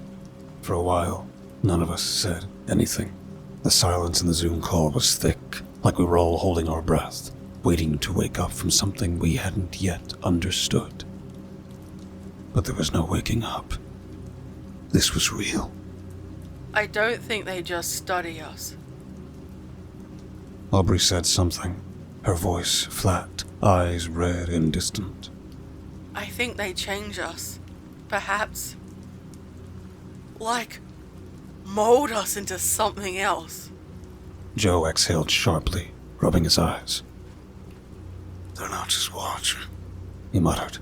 [SPEAKER 1] For a while, none of us said anything. The silence in the Zoom call was thick, like we were all holding our breath, waiting to wake up from something we hadn't yet understood. But there was no waking up. This was real.
[SPEAKER 3] I don't think they just study us.
[SPEAKER 1] Aubrey said something, her voice flat, eyes red and distant.
[SPEAKER 3] I think they change us. Perhaps. Like, mold us into something else.
[SPEAKER 1] Joe exhaled sharply, rubbing his eyes. They're not just watching, he muttered.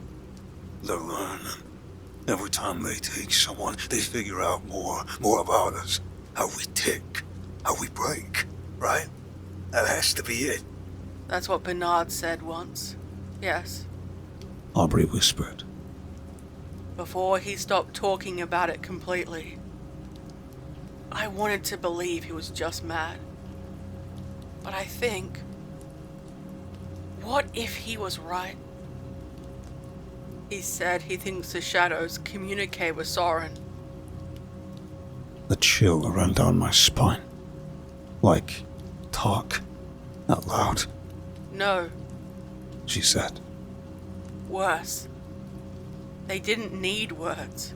[SPEAKER 1] They're learning. Every time they take someone, they figure out more about us. How we tick, how we break, right? That has to be it.
[SPEAKER 3] That's what Bernard said once. Yes.
[SPEAKER 1] Aubrey whispered.
[SPEAKER 3] Before he stopped talking about it completely. I wanted to believe he was just mad. But I think, what if he was right? He said he thinks the shadows communicate with Soren.
[SPEAKER 1] The chill ran down my spine. Like, talk out loud.
[SPEAKER 3] No.
[SPEAKER 1] She said.
[SPEAKER 3] Worse. They didn't need words.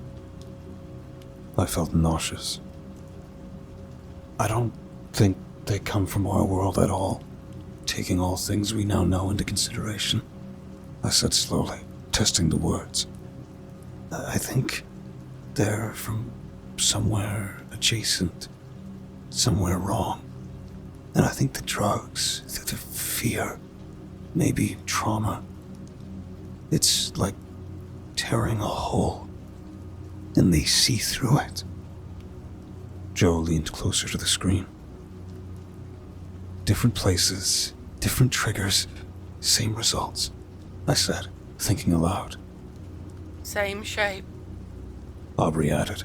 [SPEAKER 1] I felt nauseous. I don't think they come from our world at all, taking all things we now know into consideration. I said slowly, testing the words. I think they're from somewhere adjacent, somewhere wrong. And I think the drugs, the fear, maybe trauma, it's like tearing a hole, and they see through it. Joe leaned closer to the screen. Different places, different triggers, same results, I said, thinking aloud.
[SPEAKER 3] Same shape.
[SPEAKER 1] Aubrey added.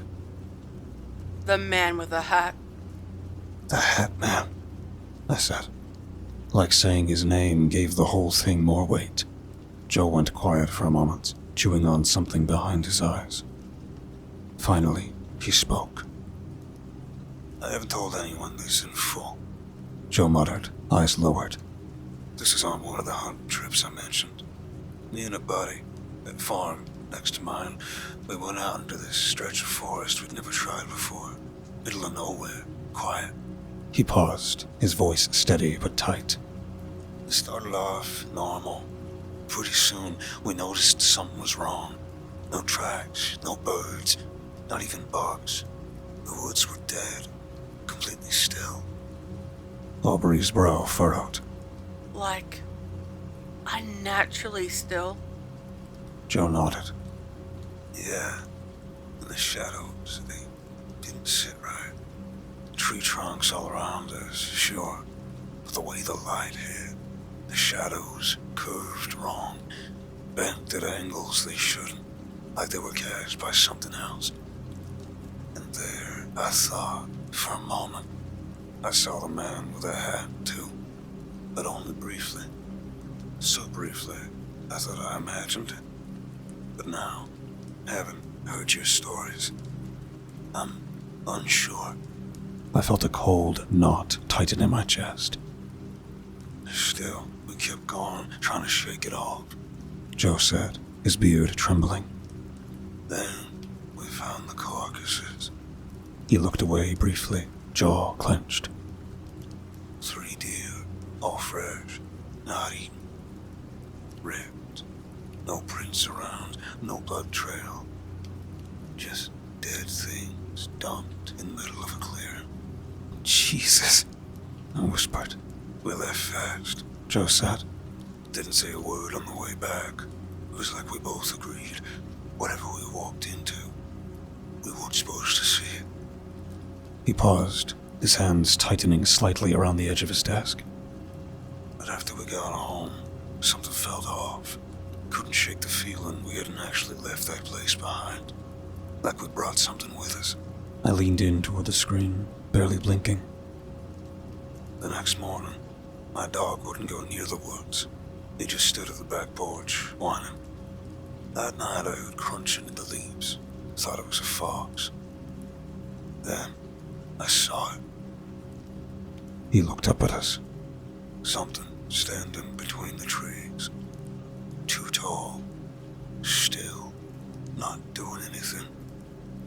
[SPEAKER 3] The man with the hat.
[SPEAKER 2] The Hat Man, I said.
[SPEAKER 1] Like saying his name gave the whole thing more weight. Joe went quiet for a moment, chewing on something behind his eyes. Finally, he spoke.
[SPEAKER 2] I haven't told anyone this in full.
[SPEAKER 1] Joe muttered, eyes lowered.
[SPEAKER 2] This is on one of the hunt trips I mentioned. Me and a buddy, at a farm next to mine, we went out into this stretch of forest we'd never tried before. Middle of nowhere, quiet.
[SPEAKER 1] He paused, his voice steady but tight.
[SPEAKER 2] It started off normal. Pretty soon, we noticed something was wrong. No tracks, no birds, not even bugs. The woods were dead, completely still.
[SPEAKER 1] Aubrey's brow furrowed.
[SPEAKER 3] Like, unnaturally still.
[SPEAKER 1] Joe nodded.
[SPEAKER 2] Yeah, and the shadows, they didn't sit right. Tree trunks all around us, sure, but the way the light hit, the shadows curved wrong, bent at angles they shouldn't, like they were cast by something else. And there, I thought, for a moment, I saw the man with a hat, too, but only briefly. So briefly, I thought I imagined it. But now, having heard your stories, I'm unsure.
[SPEAKER 1] I felt a cold knot tighten in my chest.
[SPEAKER 2] Still, we kept going, trying to shake it off.
[SPEAKER 1] Joe said, his beard trembling.
[SPEAKER 2] Then, we found the carcasses.
[SPEAKER 1] He looked away briefly, jaw clenched.
[SPEAKER 2] 3 deer, all fresh, not eaten. Ripped. No prints around, no blood trail. Just dead things dumped in the middle of a clearing.
[SPEAKER 1] Jesus, I whispered.
[SPEAKER 2] We left fast,
[SPEAKER 1] Joe said.
[SPEAKER 2] Didn't say a word on the way back. It was like we both agreed, whatever we walked into, we weren't supposed to see it.
[SPEAKER 1] He paused, his hands tightening slightly around the edge of his desk.
[SPEAKER 2] But after we got home, something felt off. Couldn't shake the feeling we hadn't actually left that place behind. Like we brought something with us.
[SPEAKER 1] I leaned in toward the screen, barely blinking.
[SPEAKER 2] The next morning, my dog wouldn't go near the woods. He just stood at the back porch, whining. That night I heard crunching in the leaves. Thought it was a fox. Then, I saw it.
[SPEAKER 1] He looked up at us.
[SPEAKER 2] Something standing between the trees. Too tall. Still. Not doing anything.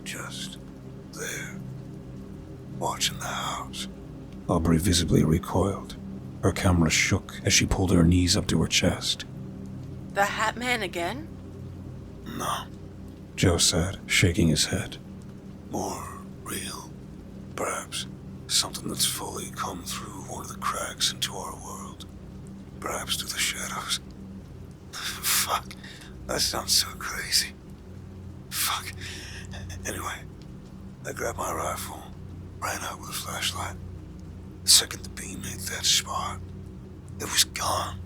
[SPEAKER 2] Just there. Watching the house.
[SPEAKER 1] Aubrey visibly recoiled. Her camera shook as she pulled her knees up to her chest.
[SPEAKER 3] The Hat Man again?
[SPEAKER 2] No.
[SPEAKER 1] Joe said, shaking his head.
[SPEAKER 2] More real. Perhaps something that's fully come through one of the cracks into our world. Perhaps through the shadows. Fuck. That sounds so crazy. Fuck. Anyway, I grabbed my rifle, ran out with a flashlight. The second the beam hit that spot, it was gone.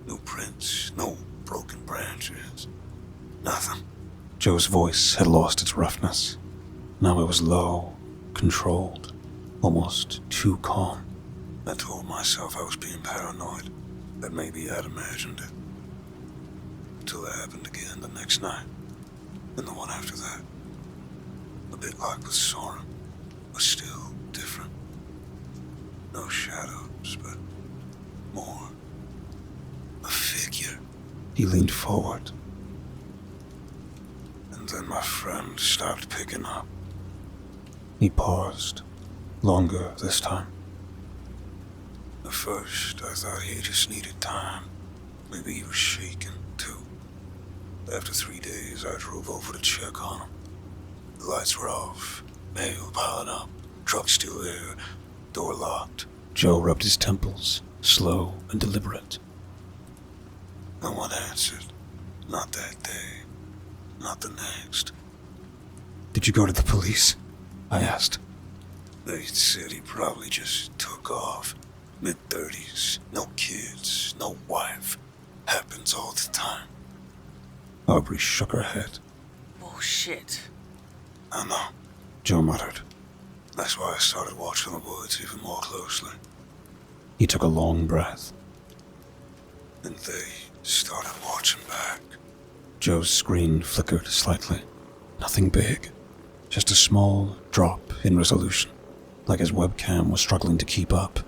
[SPEAKER 2] No prints, no broken branches, nothing.
[SPEAKER 1] Joe's voice had lost its roughness. Now it was low, controlled, almost too calm.
[SPEAKER 2] I told myself I was being paranoid, that maybe I'd imagined it. Until it happened again the next night, and the one after that. A bit like with Soren, but still different. No shadows, but more. A figure.
[SPEAKER 1] He leaned forward.
[SPEAKER 2] And then my friend stopped picking up.
[SPEAKER 1] He paused, longer this time.
[SPEAKER 2] At first, I thought he just needed time. Maybe he was shaking, too. After 3 days, I drove over to check on him. The lights were off, mail piling up, truck still there, door locked.
[SPEAKER 1] Joe rubbed his temples, slow and deliberate.
[SPEAKER 2] No one answered. Not that day. Not the next.
[SPEAKER 1] Did you go to the police? I asked.
[SPEAKER 2] They said he probably just took off. Mid-30s, no kids, no wife. Happens all the time.
[SPEAKER 1] Aubrey shook her head.
[SPEAKER 3] Bullshit.
[SPEAKER 2] I know.
[SPEAKER 1] Joe muttered.
[SPEAKER 2] That's why I started watching the woods even more closely.
[SPEAKER 1] He took a long breath.
[SPEAKER 2] And they started watching back.
[SPEAKER 1] Joe's screen flickered slightly. Nothing big. Just a small drop in resolution, like his webcam was struggling to keep up.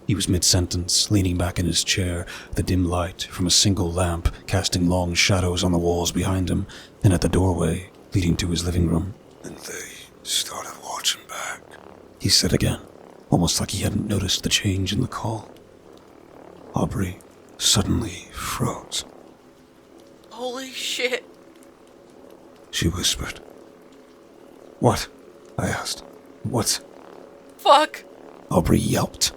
[SPEAKER 1] He was mid-sentence, leaning back in his chair, the dim light from a single lamp casting long shadows on the walls behind him and at the doorway leading to his living room.
[SPEAKER 2] And they started watching back.
[SPEAKER 1] He said again, almost like he hadn't noticed the change in the call. Aubrey suddenly froze.
[SPEAKER 3] Holy shit.
[SPEAKER 1] She whispered. "What?" I asked. "What?"
[SPEAKER 3] Fuck.
[SPEAKER 1] Aubrey yelped.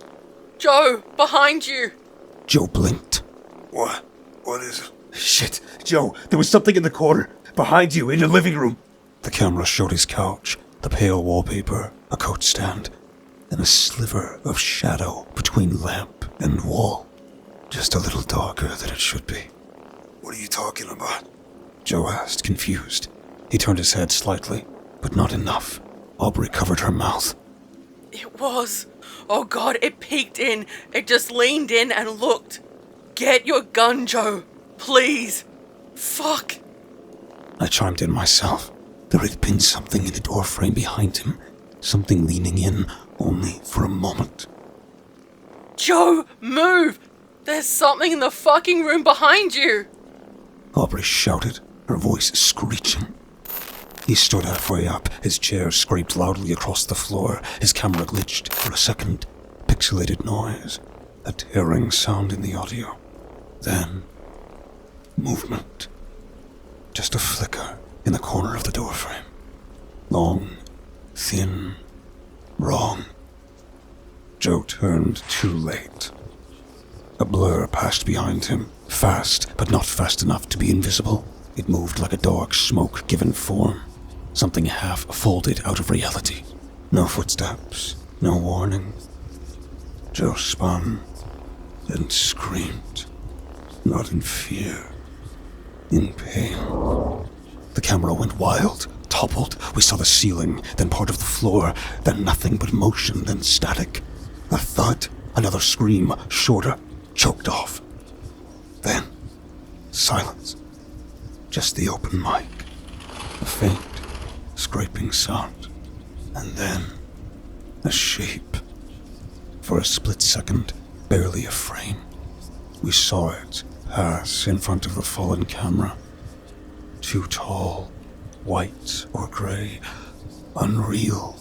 [SPEAKER 3] Joe, behind you.
[SPEAKER 1] Joe blinked.
[SPEAKER 2] What? What is it?
[SPEAKER 1] "Shit, Joe, there was something in the corner, behind you, in your living room." The camera showed his couch, the pale wallpaper, a coat stand, and a sliver of shadow between lamp and wall. Just a little darker than it should be.
[SPEAKER 2] What are you talking about?
[SPEAKER 1] Joe asked, confused. He turned his head slightly, but not enough. Aubrey covered her mouth.
[SPEAKER 3] It was. Oh God, it peeked in. It just leaned in and looked. Get your gun, Joe. Please. Fuck.
[SPEAKER 1] I chimed in myself. There had been something in the doorframe behind him. Something leaning in, only for a moment.
[SPEAKER 3] Joe, move! There's something in the fucking room behind you!
[SPEAKER 1] Aubrey shouted, her voice screeching. He stood halfway up, his chair scraped loudly across the floor, his camera glitched for a second. Pixelated noise, a tearing sound in the audio. Then, movement. Just a flicker in the corner of the doorframe. Long, thin, wrong. Joe turned too late. A blur passed behind him, fast, but not fast enough to be invisible. It moved like a dark smoke given form. Something half folded out of reality. No footsteps, no warning. Joe spun, then screamed. Not in fear, in pain. The camera went wild, toppled. We saw the ceiling, then part of the floor, then nothing but motion, then static. A thud, another scream, shorter, choked off. Then, silence. Just the open mic. A faint, scraping sound. And then, a shape. For a split second, barely a frame. We saw it pass in front of the fallen camera. Too tall, white or grey, unreal.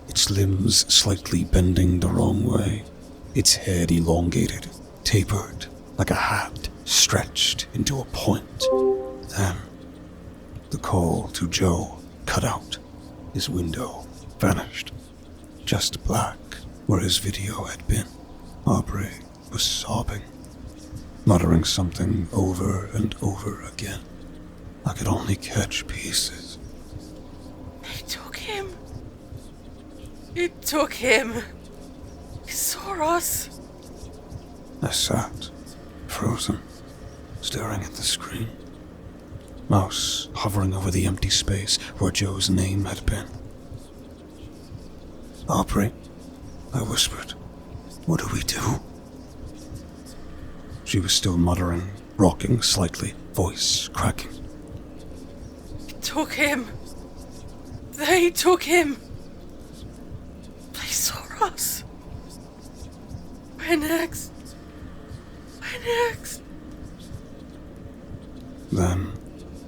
[SPEAKER 1] Its limbs slightly bending the wrong way. Its head elongated, tapered, like a hat stretched into a point. Then, the call to Joe cut out. His window vanished. Just black where his video had been. Aubrey was sobbing, muttering something over and over again. I could only catch pieces.
[SPEAKER 3] They took him. It took him. He saw us.
[SPEAKER 1] I sat, frozen, staring at the screen. Mouse hovering over the empty space where Joe's name had been. "Aubrey," I whispered. "What do we do?" She was still muttering, rocking slightly, voice cracking.
[SPEAKER 3] It took him. They took him. They saw us. Where next? Where next?
[SPEAKER 1] Then,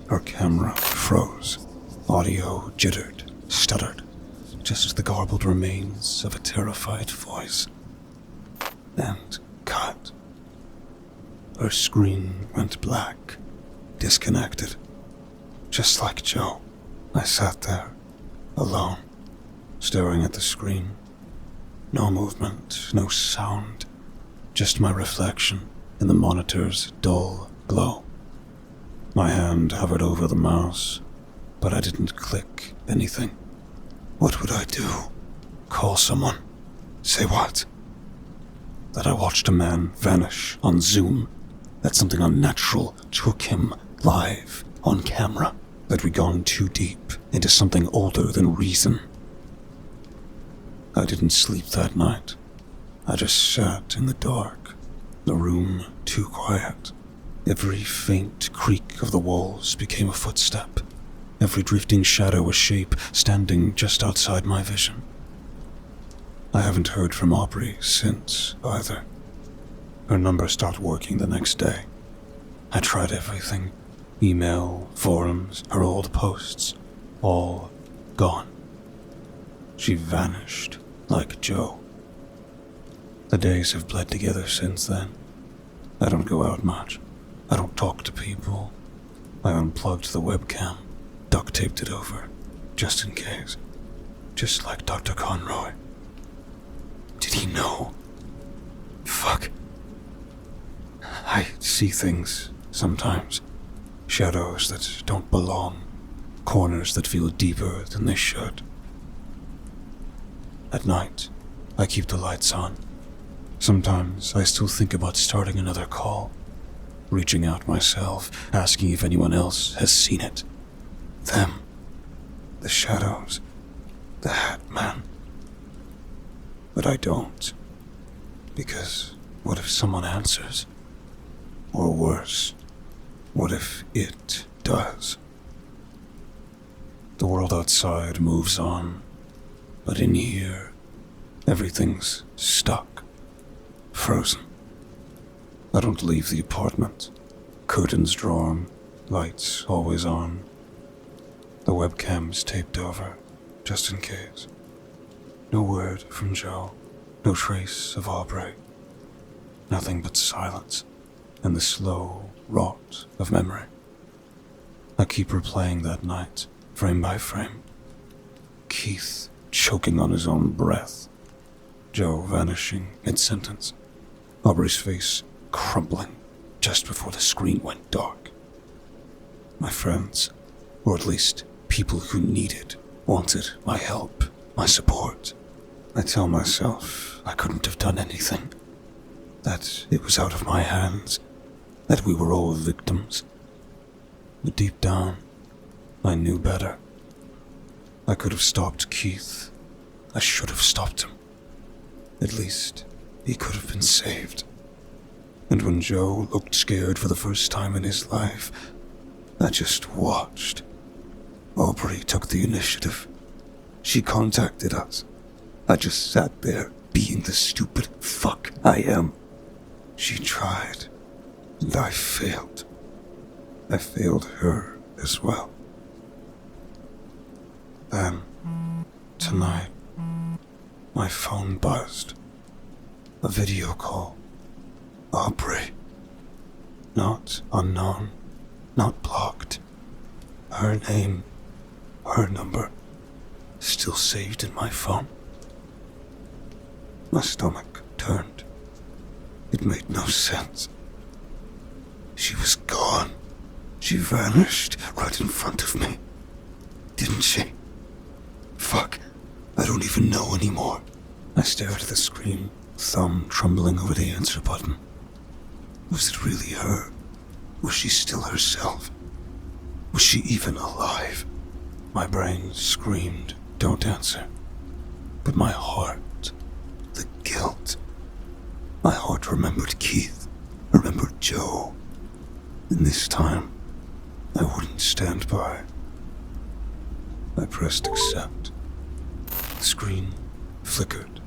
[SPEAKER 1] her camera froze. Audio jittered, stuttered, just the garbled remains of a terrified voice. And cut. Her screen went black, disconnected. Just like Joe, I sat there, alone, staring at the screen. No movement, no sound, just my reflection in the monitor's dull glow. My hand hovered over the mouse, but I didn't click anything. What would I do? Call someone? Say what? That I watched a man vanish on Zoom. That something unnatural took him live on camera. That we'd gone too deep into something older than reason. I didn't sleep that night. I just sat in the dark, the room too quiet. Every faint creak of the walls became a footstep. Every drifting shadow a shape standing just outside my vision. I haven't heard from Aubrey since, either. Her number stopped working the next day. I tried everything. Email, forums, her old posts. All gone. She vanished like Joe. The days have bled together since then. I don't go out much. I don't talk to people. I unplugged the webcam, duct taped it over, just in case. Just like Dr. Conroy. Did he know? Fuck. I see things, sometimes. Shadows that don't belong. Corners that feel deeper than they should. At night, I keep the lights on. Sometimes I still think about starting another call. Reaching out myself, asking if anyone else has seen it. Them. The shadows. The Hat Man. But I don't. Because what if someone answers? Or worse, what if it does? The world outside moves on, but in here, everything's stuck, frozen. I don't leave the apartment. Curtains drawn, lights always on. The webcam's taped over, just in case. No word from Joe, no trace of Aubrey. Nothing but silence and the slow rot of memory. I keep replaying that night, frame by frame. Keith choking on his own breath. Joe vanishing mid-sentence. Aubrey's face crumbling just before the screen went dark. My friends, or at least people who needed, wanted my help, my support. I tell myself I couldn't have done anything, that it was out of my hands, that we were all victims. But deep down, I knew better. I could have stopped Keith. I should have stopped him. At least, he could have been saved. And when Joe looked scared for the first time in his life, I just watched. Aubrey took the initiative. She contacted us. I just sat there, being the stupid fuck I am. She tried, and I failed. I failed her as well. Then, tonight, my phone buzzed. A video call. Aubrey. Not unknown, not blocked. Her name, her number, still saved in my phone. My stomach turned. It made no sense. She was gone. She vanished right in front of me. Didn't she? Fuck. I don't even know anymore. I stared at the screen, thumb trembling over the answer button. Was it really her? Was she still herself? Was she even alive? My brain screamed, don't answer. But my heart, the guilt. My heart remembered Keith, remembered Joe. And this time, I wouldn't stand by. I pressed accept. The screen flickered,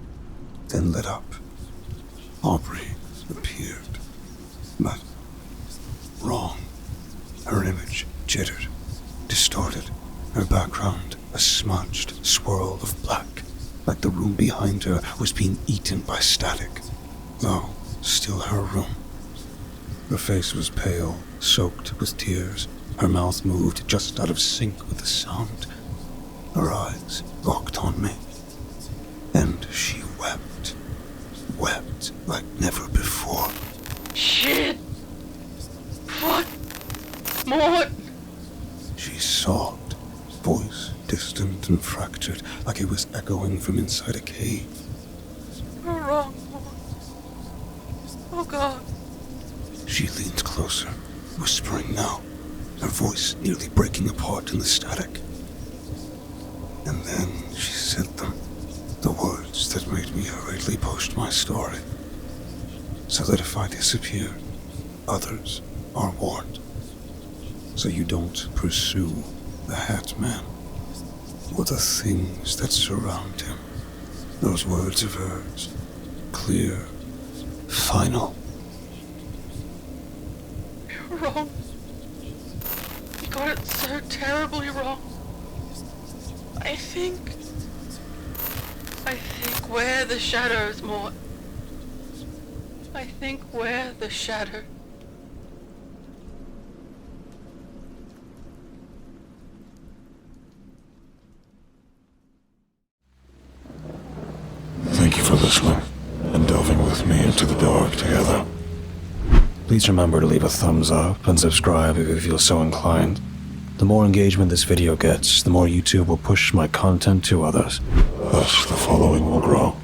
[SPEAKER 1] then lit up. Aubrey appeared. But wrong. Her image jittered, distorted, her background a smudged swirl of black, like the room behind her was being eaten by static, though still her room. Her face was pale, soaked with tears. Her mouth moved just out of sync with the sound. Her eyes locked on me, and she wept like never before.
[SPEAKER 3] Shit! What? Mort!
[SPEAKER 1] She sobbed, voice distant and fractured, like it was echoing from inside a cave.
[SPEAKER 3] You're wrong, Mort. Oh God.
[SPEAKER 1] She leaned closer, whispering now, her voice nearly breaking apart in the static. And then she said them, the words
[SPEAKER 2] words that made me hurriedly post my story, so that if I disappear, others are warned. So you don't pursue the Hat Man, or the things that surround him. Those words of hers, clear, final.
[SPEAKER 3] You're wrong. You got it so terribly wrong. I think we're the shadows, Mort. I think we're the shadow.
[SPEAKER 2] Thank you for listening and delving with me into the dark together.
[SPEAKER 1] Please remember to leave a thumbs up and subscribe if you feel so inclined. The more engagement this video gets, the more YouTube will push my content to others.
[SPEAKER 2] Thus, the following will grow.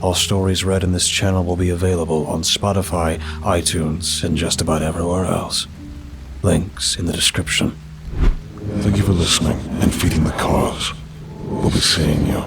[SPEAKER 1] All stories read in this channel will be available on Spotify, iTunes, and just about everywhere else. Links in the description.
[SPEAKER 2] Thank you for listening and feeding the cause. We'll be seeing you